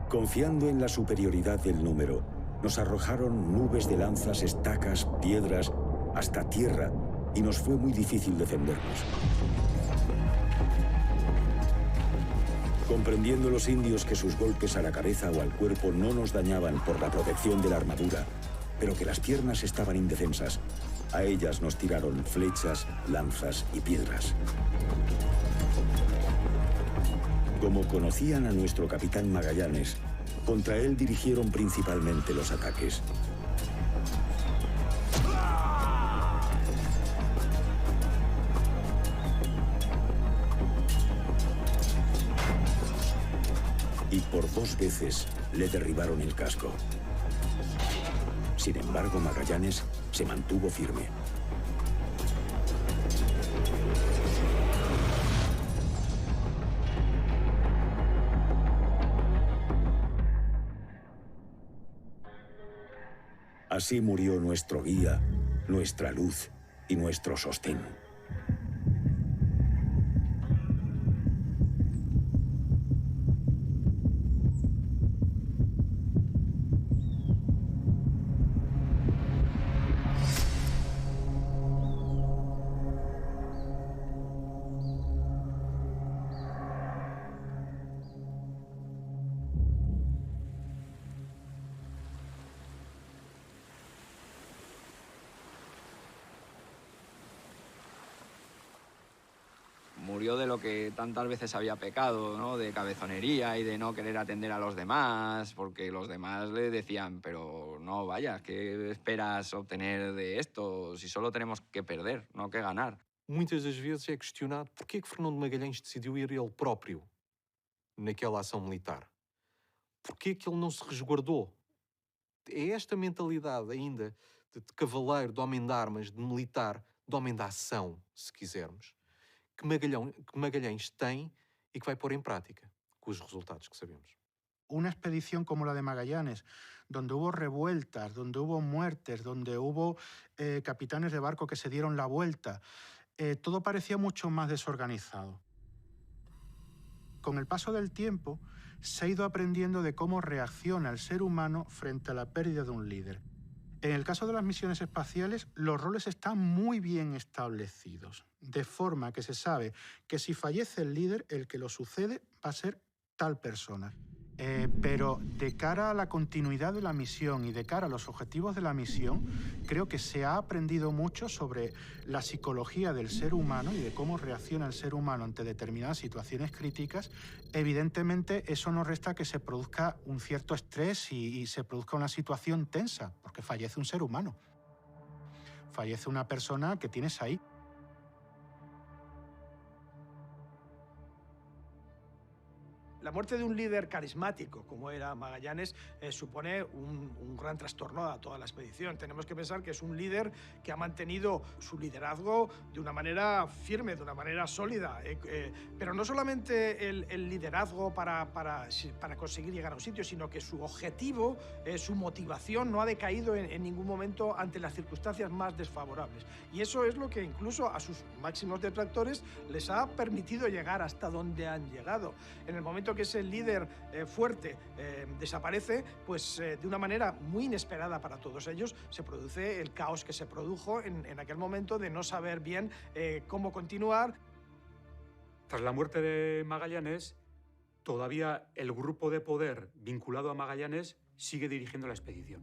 Confiando en la superioridad del número, nos arrojaron nubes de lanzas, estacas, piedras, hasta tierra, y nos fue muy difícil defendernos. Comprendiendo los indios que sus golpes a la cabeza o al cuerpo no nos dañaban por la protección de la armadura, pero que las piernas estaban indefensas, a ellas nos tiraron flechas, lanzas y piedras. Como conocían a nuestro capitán Magallanes, contra él dirigieron principalmente los ataques. Y por 2 veces le derribaron el casco. Sin embargo, Magallanes se mantuvo firme. Así murió nuestro guía, nuestra luz y nuestro sostén. Murió de lo que tantas veces había pecado, ¿no? De cabezonería y de no querer atender a los demás, porque los demás le decían, pero no vayas, ¿qué esperas obtener de esto? Si solo tenemos que perder, no que ganar. Muitas das vezes é questionado porque é que Fernão de Magalhães decidiu ir ele próprio naquela ação militar. Porquê que ele não se resguardou? É esta mentalidade ainda de cavaleiro, de homem de armas, de militar, de homem de ação, se quisermos, que Magalhães tem y que va a poner en práctica, con los resultados que sabemos. Una expedición como la de Magallanes, donde hubo revueltas, donde hubo muertes, donde hubo capitanes de barco que se dieron la vuelta, todo parecía mucho más desorganizado. Con el paso del tiempo, se ha ido aprendiendo de cómo reacciona el ser humano frente a la pérdida de un líder. En el caso de las misiones espaciales, los roles están muy bien establecidos, de forma que se sabe que si fallece el líder, el que lo sucede va a ser tal persona. Pero de cara a la continuidad de la misión y de cara a los objetivos de la misión, creo que se ha aprendido mucho sobre la psicología del ser humano y de cómo reacciona el ser humano ante determinadas situaciones críticas. Evidentemente, eso no resta que se produzca un cierto estrés y se produzca una situación tensa, porque fallece un ser humano. Fallece una persona que tienes ahí. La muerte de un líder carismático, como era Magallanes, supone un gran trastorno a toda la expedición. Tenemos que pensar que es un líder que ha mantenido su liderazgo de una manera firme, de una manera sólida. Pero no solamente el liderazgo para conseguir llegar a un sitio, sino que su objetivo, su motivación no ha decaído en ningún momento ante las circunstancias más desfavorables. Y eso es lo que incluso a sus máximos detractores les ha permitido llegar hasta donde han llegado. En el momento que ese líder fuerte desaparece, pues de una manera muy inesperada para todos ellos, se produce el caos que se produjo en aquel momento de no saber bien cómo continuar. Tras la muerte de Magallanes, todavía el grupo de poder vinculado a Magallanes sigue dirigiendo la expedición.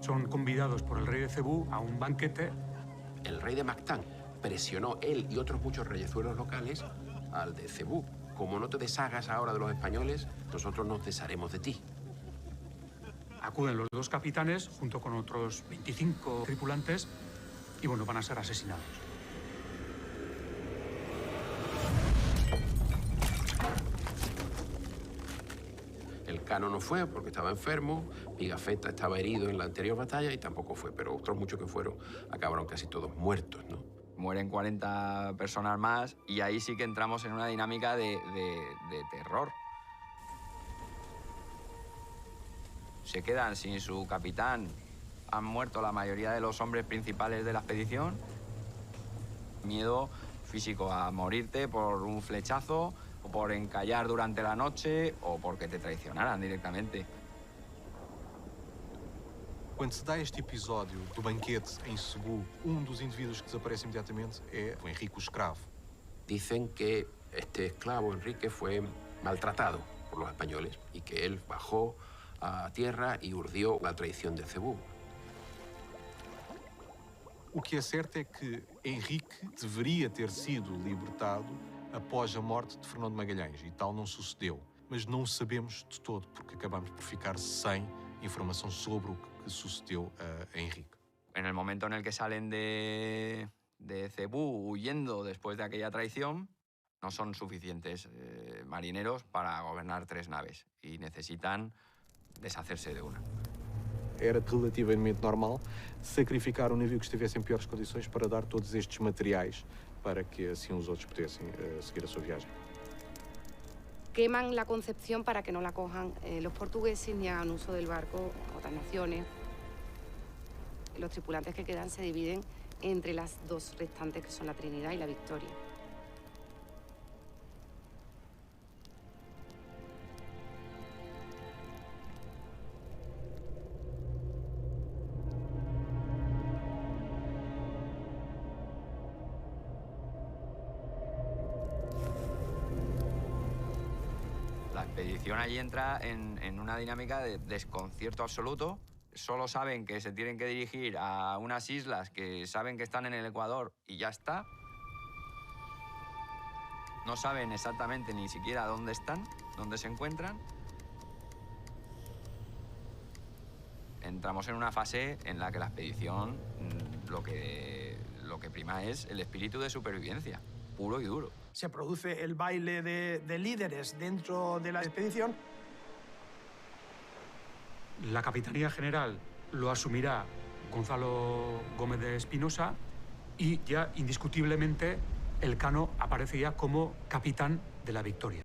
Son convidados por el rey de Cebú a un banquete. El rey de Mactán presionó él y otros muchos reyezuelos locales al de Cebú. Como no te deshagas ahora de los españoles, nosotros nos desharemos de ti. Acuden los dos capitanes junto con otros 25 tripulantes y bueno, van a ser asesinados. El Cano no fue porque estaba enfermo, Pigafetta estaba herido en la anterior batalla y tampoco fue, pero otros muchos que fueron acabaron casi todos muertos, ¿no? Mueren 40 personas más y ahí sí que entramos en una dinámica de terror. Se quedan sin su capitán. Han muerto la mayoría de los hombres principales de la expedición. Miedo físico a morirte por un flechazo, o por encallar durante la noche, o porque te traicionaran directamente. Quando se dá este episódio do banquete em Cebú, dos indivíduos que desaparece imediatamente é o Henrique o escravo. Dicen que este esclavo, Enrique, fue maltratado por los españoles y que él bajó a tierra y urdió la traición de Cebú. O que é certo é que Henrique deveria ter sido libertado após a morte de Fernando Magalhães e tal não sucedeu. Mas não sabemos de todo porque acabamos por ficar sem informação sobre o que sucedió a Enrique. En el momento en el que salen de Cebú huyendo después de aquella traición, no son suficientes marineros para gobernar 3 naves y necesitan deshacerse de una. Era relativamente normal sacrificar um navio que estivesse em piores condições para dar todos estes materiais para que assim os outros pudessem seguir a sua viagem. Queman la Concepción para que no la cojan los portugueses ni hagan uso del barco otras naciones. Los tripulantes que quedan se dividen entre las 2 restantes, que son la Trinidad y la Victoria. La expedición allí entra en una dinámica de desconcierto absoluto. Solo saben que se tienen que dirigir a unas islas que saben que están en el Ecuador y ya está. No saben exactamente ni siquiera dónde están, dónde se encuentran. Entramos en una fase en la que la expedición lo que prima es el espíritu de supervivencia, puro y duro. Se produce el baile de líderes dentro de la expedición. La Capitanía General lo asumirá Gonzalo Gómez de Espinosa y ya indiscutiblemente el Cano aparece ya como capitán de la Victoria.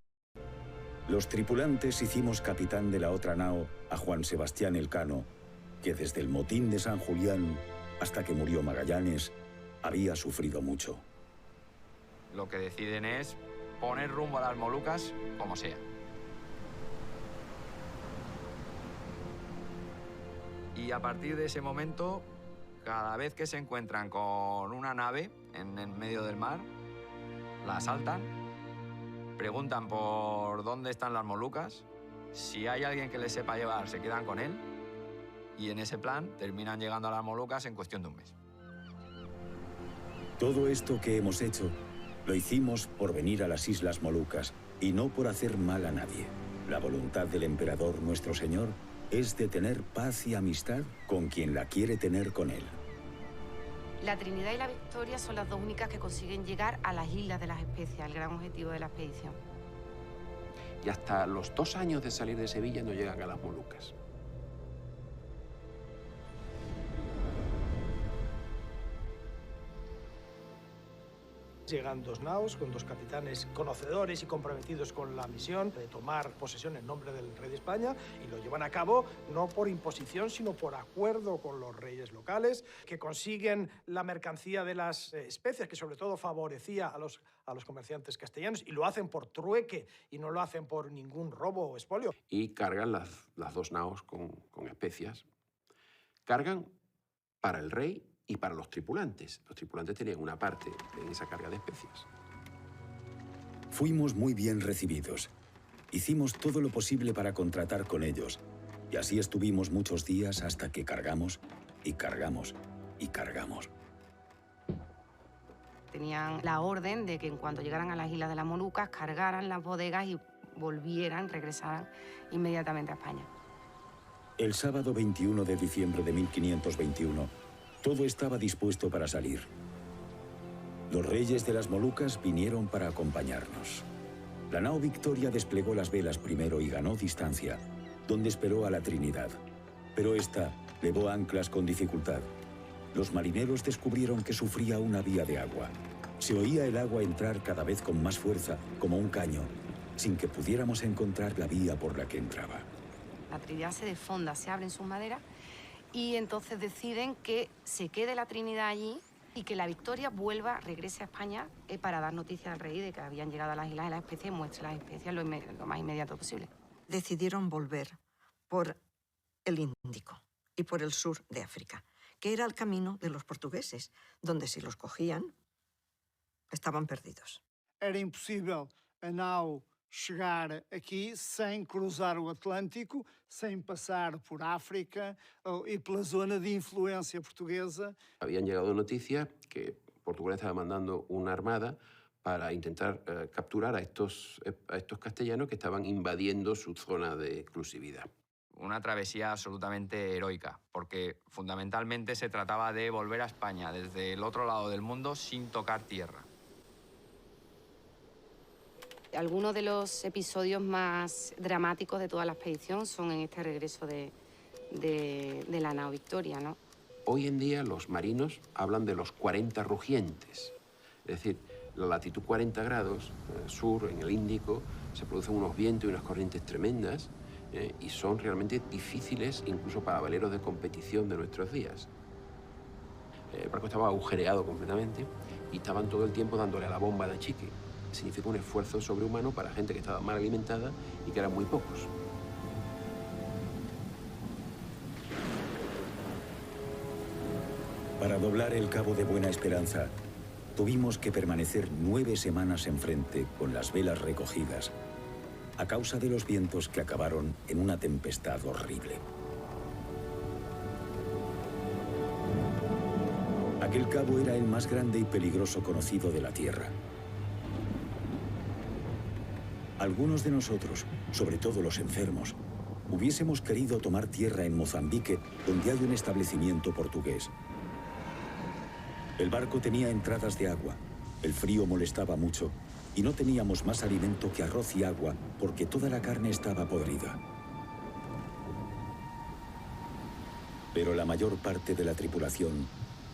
Los tripulantes hicimos capitán de la otra nao a Juan Sebastián Elcano, que desde el motín de San Julián hasta que murió Magallanes había sufrido mucho. Lo que deciden es poner rumbo a las Molucas como sea. Y a partir de ese momento, cada vez que se encuentran con una nave en el medio del mar, la asaltan, preguntan por dónde están las Molucas, si hay alguien que les sepa llevar, se quedan con él, y en ese plan terminan llegando a las Molucas en cuestión de un mes. Todo esto que hemos hecho, lo hicimos por venir a las Islas Molucas y no por hacer mal a nadie. La voluntad del emperador nuestro Señor es de tener paz y amistad con quien la quiere tener con él. La Trinidad y la Victoria son las dos únicas que consiguen llegar a las Islas de las Especias, el gran objetivo de la expedición. Y hasta los 2 años de salir de Sevilla no llegan a las Molucas. Llegan 2 naos con 2 capitanes conocedores y comprometidos con la misión de tomar posesión en nombre del rey de España, y lo llevan a cabo no por imposición, sino por acuerdo con los reyes locales, que consiguen la mercancía de las especias, que sobre todo favorecía a los comerciantes castellanos, y lo hacen por trueque y no lo hacen por ningún robo o expolio. Y cargan las 2 naos con especias. Cargan para el rey y para los tripulantes. Los tripulantes tenían una parte en esa carga de especias. Fuimos muy bien recibidos. Hicimos todo lo posible para contratar con ellos. Y así estuvimos muchos días hasta que cargamos y cargamos y cargamos. Tenían la orden de que en cuanto llegaran a las Islas de las Molucas, cargaran las bodegas y regresaran inmediatamente a España. El sábado 21 de diciembre de 1521, todo estaba dispuesto para salir. Los reyes de las Molucas vinieron para acompañarnos. La nao Victoria desplegó las velas primero y ganó distancia, donde esperó a la Trinidad. Pero esta levó anclas con dificultad. Los marineros descubrieron que sufría una vía de agua. Se oía el agua entrar cada vez con más fuerza, como un caño, sin que pudiéramos encontrar la vía por la que entraba. La Trinidad se desfonda, se abren sus maderas, y entonces deciden que se quede la Trinidad allí y que la Victoria regrese a España para dar noticia al rey de que habían llegado a las Islas de las Especias y muestre las especias lo más inmediato posible. Decidieron volver por el Índico y por el sur de África, que era el camino de los portugueses, donde si los cogían, estaban perdidos. Era impossível a nau chegar aqui sem cruzar o Atlântico, sem passar por África e pela zona de influencia portuguesa. Habían llegado noticias que Portugal estaba mandando una armada para intentar capturar a estos castellanos que estaban invadiendo su zona de exclusividad. Una travesía absolutamente heroica, porque fundamentalmente se trataba de volver a España desde el otro lado del mundo sin tocar tierra. Algunos de los episodios más dramáticos de toda la expedición son en este regreso de la nao Victoria, ¿no? Hoy en día los marinos hablan de los 40 rugientes. Es decir, la latitud 40 grados sur, en el Índico, se producen unos vientos y unas corrientes tremendas y son realmente difíciles incluso para veleros de competición de nuestros días. El barco estaba agujereado completamente y estaban todo el tiempo dándole a la bomba de achique. Significa un esfuerzo sobrehumano para gente que estaba mal alimentada y que eran muy pocos. Para doblar el Cabo de Buena Esperanza, tuvimos que permanecer 9 semanas enfrente con las velas recogidas, a causa de los vientos que acabaron en una tempestad horrible. Aquel cabo era el más grande y peligroso conocido de la Tierra. Algunos de nosotros, sobre todo los enfermos, hubiésemos querido tomar tierra en Mozambique, donde hay un establecimiento portugués. El barco tenía entradas de agua, el frío molestaba mucho y no teníamos más alimento que arroz y agua porque toda la carne estaba podrida. Pero la mayor parte de la tripulación,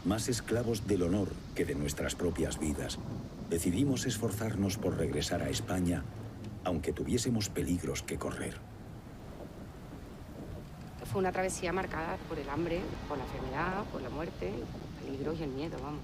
más esclavos del honor que de nuestras propias vidas, decidimos esforzarnos por regresar a España, aunque tuviésemos peligros que correr. Fue una travesía marcada por el hambre, por la enfermedad, por la muerte, los peligros y el miedo, vamos.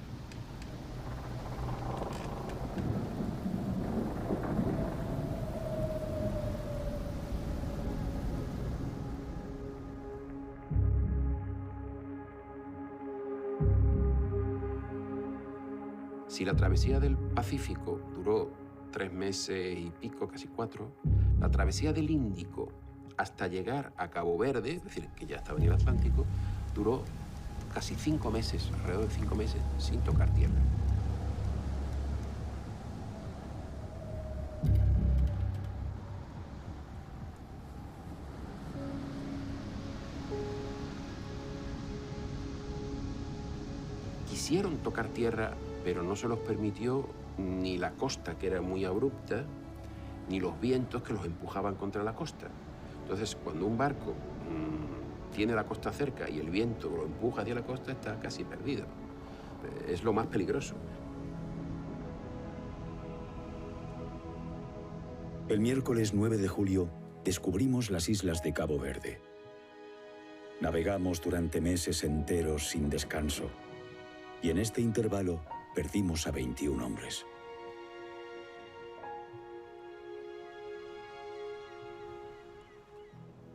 Si la travesía del Pacífico duró 3 meses y pico, casi 4, la travesía del Índico hasta llegar a Cabo Verde, es decir, que ya estaba en el Atlántico, duró casi 5 meses, alrededor de 5 meses, sin tocar tierra. Quisieron tocar tierra, pero no se los permitió ni la costa, que era muy abrupta, ni los vientos que los empujaban contra la costa. Entonces, cuando un barco tiene la costa cerca y el viento lo empuja hacia la costa, está casi perdido. Es lo más peligroso. El miércoles 9 de julio descubrimos las islas de Cabo Verde. Navegamos durante meses enteros sin descanso y en este intervalo perdimos a 21 hombres.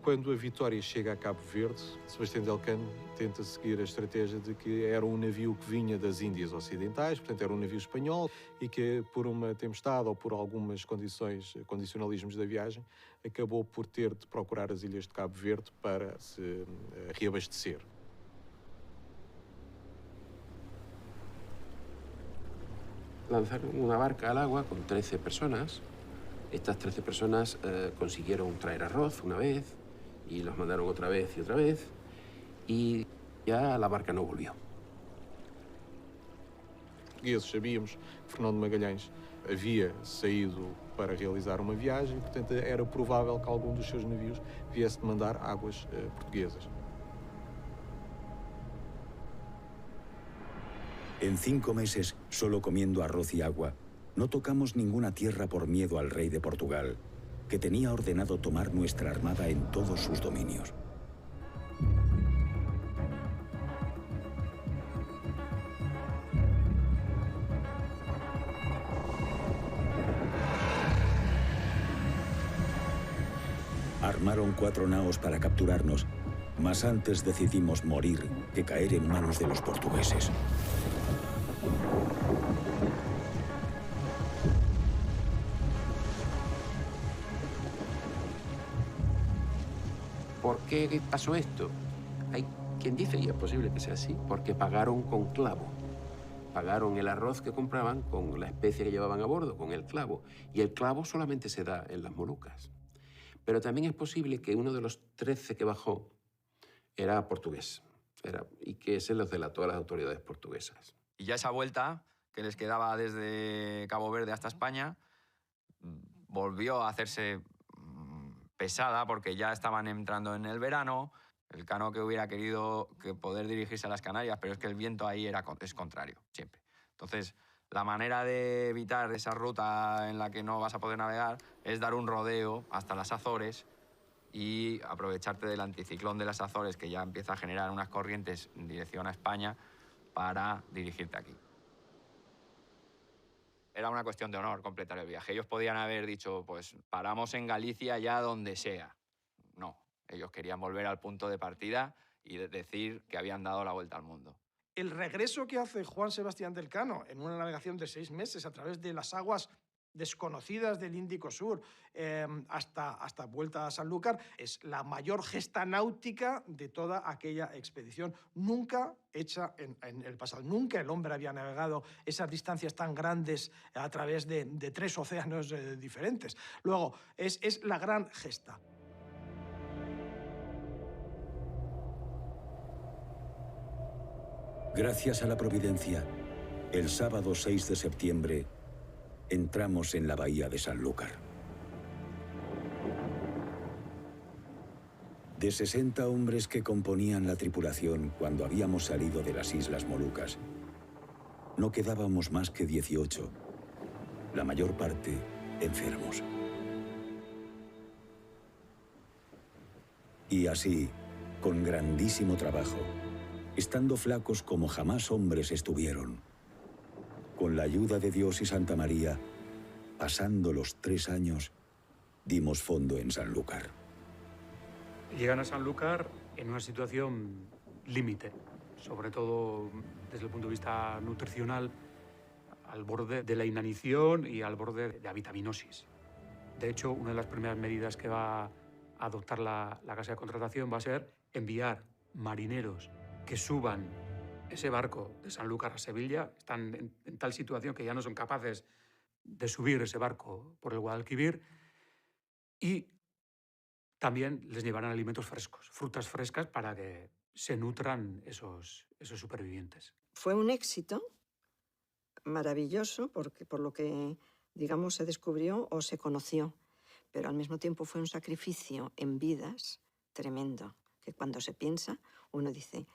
Quando a Vitória chega a Cabo Verde, Sebastião de Elcano tenta seguir a estratégia de que era um navio que vinha das Índias Ocidentais, portanto era um navio espanhol, e que por uma tempestade ou por algumas condicionalismos da viagem, acabou por ter de procurar as ilhas de Cabo Verde para se reabastecer. Lanzaron una barca al agua con 13 personas. Estas 13 personas consiguieron traer arroz una vez y los mandaron otra vez y ya la barca no volvió. Portugueses sabíamos que Fernão de Magalhães havia saído para realizar uma viagem, portanto era provável que algum dos seus navios viesse de mandar águas portuguesas. En 5 meses, solo comiendo arroz y agua, no tocamos ninguna tierra por miedo al rey de Portugal, que tenía ordenado tomar nuestra armada en todos sus dominios. Armaron 4 naos para capturarnos, mas antes decidimos morir que caer en manos de los portugueses. ¿Por qué pasó esto? Hay quien dice, y es posible que sea así, porque pagaron con clavo. Pagaron el arroz que compraban con la especie que llevaban a bordo, con el clavo. Y el clavo solamente se da en las Molucas. Pero también es posible que uno de los 13 que bajó era portugués. Y que se los delató a las autoridades portuguesas. Y ya esa vuelta, que les quedaba desde Cabo Verde hasta España, volvió a hacerse pesada porque ya estaban entrando en el verano. El Cano que hubiera querido poder dirigirse a las Canarias, pero es que el viento ahí es contrario, siempre. Entonces, la manera de evitar esa ruta en la que no vas a poder navegar es dar un rodeo hasta las Azores y aprovecharte del anticiclón de las Azores, que ya empieza a generar unas corrientes en dirección a España, para dirigirte aquí. Era una cuestión de honor completar el viaje. Ellos podían haber dicho, pues paramos en Galicia ya donde sea. No, ellos querían volver al punto de partida y decir que habían dado la vuelta al mundo. El regreso que hace Juan Sebastián del Cano en una navegación de 6 meses a través de las aguas desconocidas del Índico Sur hasta vuelta a Sanlúcar es la mayor gesta náutica de toda aquella expedición, nunca hecha en el pasado. Nunca el hombre había navegado esas distancias tan grandes a través de 3 océanos diferentes. Luego, es la gran gesta. Gracias a la providencia, el sábado 6 de septiembre entramos en la bahía de Sanlúcar. De 60 hombres que componían la tripulación cuando habíamos salido de las Islas Molucas, no quedábamos más que 18, la mayor parte enfermos. Y así, con grandísimo trabajo, estando flacos como jamás hombres estuvieron, con la ayuda de Dios y Santa María, pasando los 3 años, dimos fondo en Sanlúcar. Llegan a Sanlúcar en una situación límite, sobre todo desde el punto de vista nutricional. al borde de la inanición y al borde de avitaminosis. De hecho, una de las primeras medidas que va a adoptar la casa de contratación va a ser enviar marineros que suban ese barco de Sanlúcar a Sevilla. Están en tal situación que ya no son capaces de subir ese barco por el Guadalquivir, y también les llevarán alimentos frescos, frutas frescas, para que se nutran esos supervivientes. Fue un éxito maravilloso porque por lo que, digamos, se descubrió o se conoció, pero al mismo tiempo fue un sacrificio en vidas tremendo, que cuando se piensa uno dice,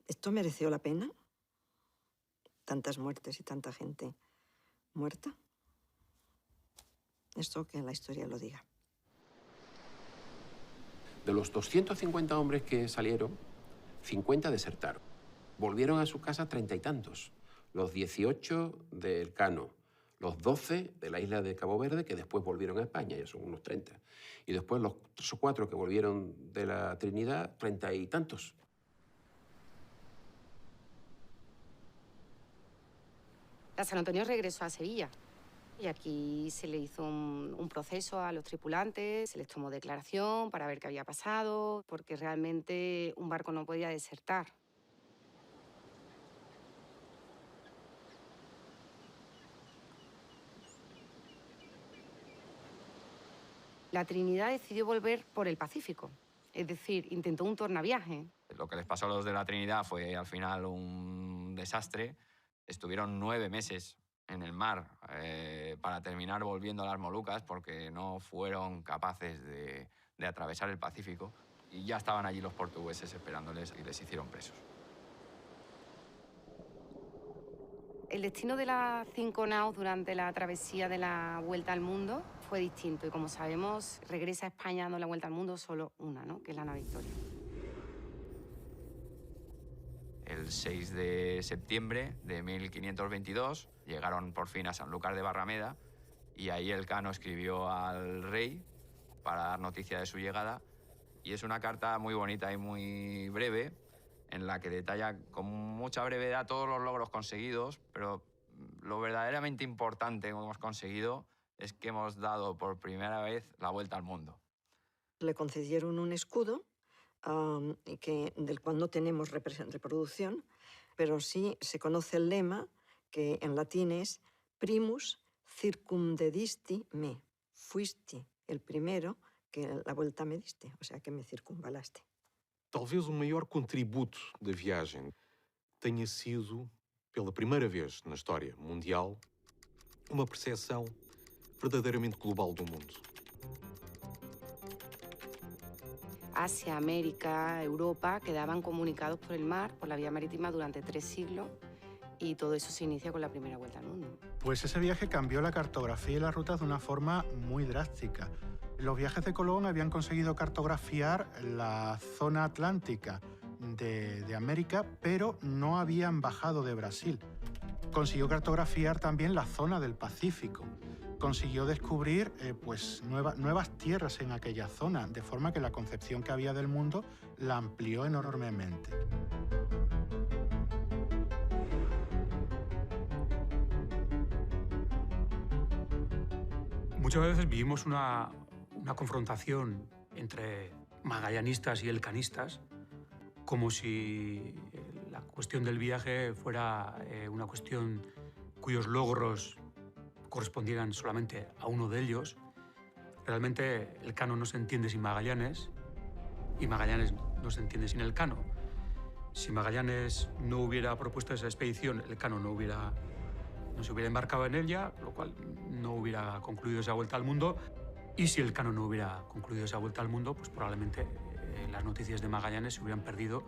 ¿esto mereció la pena? Tantas muertes y tanta gente muerta. Esto que la historia lo diga. De los 250 hombres que salieron, 50 desertaron. Volvieron a su casa 30 y tantos. Los 18 del Cano, los 12 de la isla de Cabo Verde, que después volvieron a España, ya son unos 30. Y después los 3 o 4 que volvieron de la Trinidad, 30 y tantos. La San Antonio regresó a Sevilla y aquí se le hizo un proceso a los tripulantes, se les tomó declaración para ver qué había pasado, porque realmente un barco no podía desertar. La Trinidad decidió volver por el Pacífico, es decir, intentó un tornaviaje. Lo que les pasó a los de la Trinidad fue al final un desastre. Estuvieron 9 meses en el mar para terminar volviendo a las Molucas porque no fueron capaces de atravesar el Pacífico, y ya estaban allí los portugueses esperándoles y les hicieron presos. El destino de las 5 naos durante la travesía de la Vuelta al Mundo fue distinto y, como sabemos, regresa a España dando la Vuelta al Mundo solo una, ¿no?, que es la Nao Victoria. El 6 de septiembre de 1522 llegaron por fin a Sanlúcar de Barrameda, y ahí el Cano escribió al rey para dar noticia de su llegada, y es una carta muy bonita y muy breve en la que detalla con mucha brevedad todos los logros conseguidos, pero lo verdaderamente importante que hemos conseguido es que hemos dado por primera vez la vuelta al mundo. Le concedieron un escudo del cual no tenemos reproducción, pero sí se conoce el lema, que en latín es primus circumdedisti me. Fuiste el primero que la vuelta me diste, o sea que me circunvalaste. Talvez o maior contributo da viagem tenha sido, pela primeira vez na história mundial, uma percepção verdadeiramente global do mundo. Asia, América, Europa quedaban comunicados por el mar, por la vía marítima, durante 3 siglos, y todo eso se inicia con la primera vuelta al mundo. Pues ese viaje cambió la cartografía y las rutas de una forma muy drástica. Los viajes de Colón habían conseguido cartografiar la zona atlántica de América, pero no habían bajado de Brasil. Consiguió cartografiar también la zona del Pacífico. Consiguió descubrir nuevas tierras en aquella zona, de forma que la concepción que había del mundo la amplió enormemente. Muchas veces vivimos una confrontación entre magallanistas y elcanistas, como si la cuestión del viaje fuera una cuestión cuyos logros correspondieran solamente a uno de ellos. Realmente el Cano no se entiende sin Magallanes y Magallanes no se entiende sin el Cano. Si Magallanes no hubiera propuesto esa expedición, el Cano no se hubiera embarcado en ella, lo cual no hubiera concluido esa vuelta al mundo. Y si el Cano no hubiera concluido esa vuelta al mundo, pues probablemente las noticias de Magallanes se hubieran perdido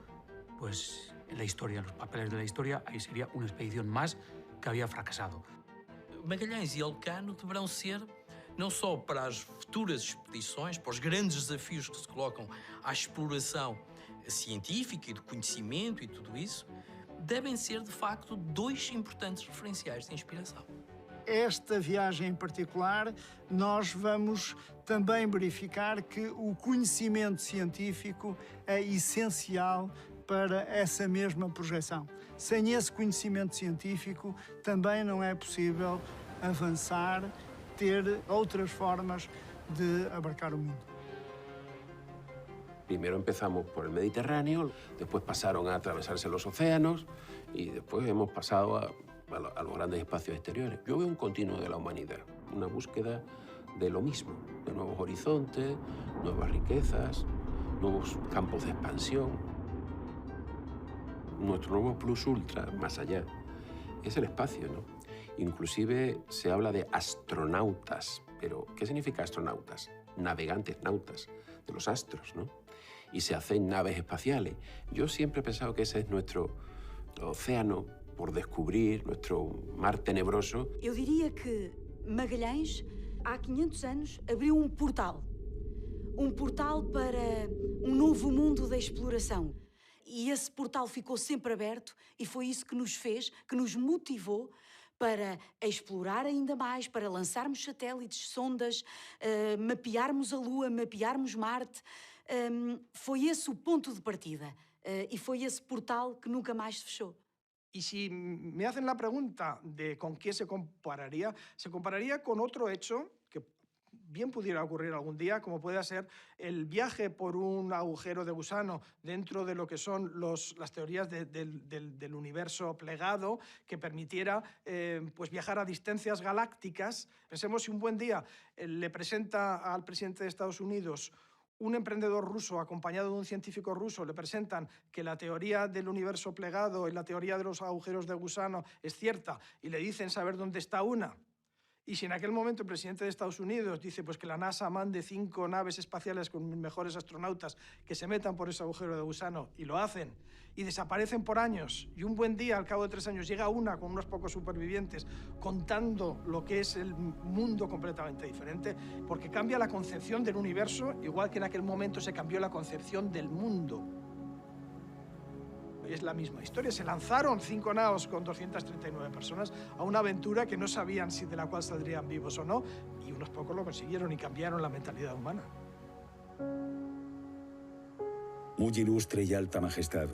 pues, en la historia, en los papeles de la historia. Ahí sería una expedición más que había fracasado. Magalhães e Elcano deverão ser, não só para as futuras expedições, para os grandes desafios que se colocam à exploração científica e do conhecimento e tudo isso, devem ser, de facto, 2 importantes referenciais de inspiração. Esta viagem em particular, nós vamos também verificar que o conhecimento científico é essencial para essa mesma projeção. Sem esse conhecimento científico, também não é possível avançar, ter outras formas de abarcar o mundo. Primero empezamos por el Mediterráneo, después pasaron a atravesarse los océanos y después hemos pasado a los grandes espacios exteriores. Yo veo un continuo de la humanidad, una búsqueda de lo mismo, de nuevos horizontes, nuevas riquezas, nuevos campos de expansión. Nuestro nuevo plus ultra, más allá, es el espacio, ¿no? Inclusive se habla de astronautas, pero ¿qué significa astronautas? Navegantes, nautas, de los astros, ¿no? Y se hacen naves espaciales. Yo siempre he pensado que ese es nuestro océano por descobrir, nuestro mar tenebroso. Eu diria que Magalhães, há 500 anos, abriu um portal para um novo mundo da exploração. E esse portal ficou sempre aberto e foi isso que nos fez, que nos motivou para explorar ainda mais, para lançarmos satélites, sondas, mapearmos a Lua, mapearmos Marte. Foi esse o ponto de partida e foi esse portal que nunca mais se fechou. Y si me hacen la pregunta de con qué se compararía con otro hecho que bien pudiera ocurrir algún día, como puede ser el viaje por un agujero de gusano dentro de lo que son las teorías del universo plegado, que permitiera pues viajar a distancias galácticas. Pensemos si un buen día le presenta al presidente de Estados Unidos un emprendedor ruso acompañado de un científico ruso, le presentan que la teoría del universo plegado y la teoría de los agujeros de gusano es cierta y le dicen saber dónde está una. Y si en aquel momento el presidente de Estados Unidos dice pues, que la NASA mande 5 naves espaciales con los mejores astronautas que se metan por ese agujero de gusano, y lo hacen, y desaparecen por años, y un buen día, al cabo de 3 años, llega una con unos pocos supervivientes contando lo que es el mundo completamente diferente, porque cambia la concepción del universo, igual que en aquel momento se cambió la concepción del mundo. Es la misma historia. Se lanzaron 5 naos con 239 personas a una aventura que no sabían si de la cual saldrían vivos o no, y unos pocos lo consiguieron y cambiaron la mentalidad humana. Muy ilustre y alta majestad,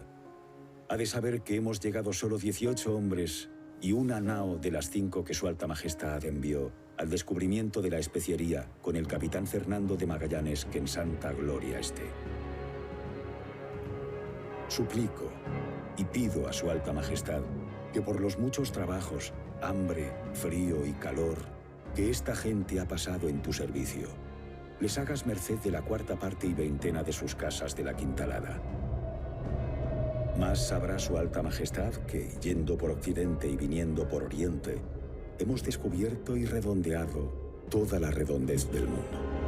ha de saber que hemos llegado solo 18 hombres y una nao de las 5 que su alta majestad envió al descubrimiento de la especiería con el capitán Fernando de Magallanes, que en santa gloria esté. Suplico y pido a su alta majestad que por los muchos trabajos, hambre, frío y calor que esta gente ha pasado en tu servicio, les hagas merced de la 4ª parte y 20ª de sus casas de la Quintalada. Más sabrá su alta majestad que, yendo por occidente y viniendo por oriente, hemos descubierto y redondeado toda la redondez del mundo.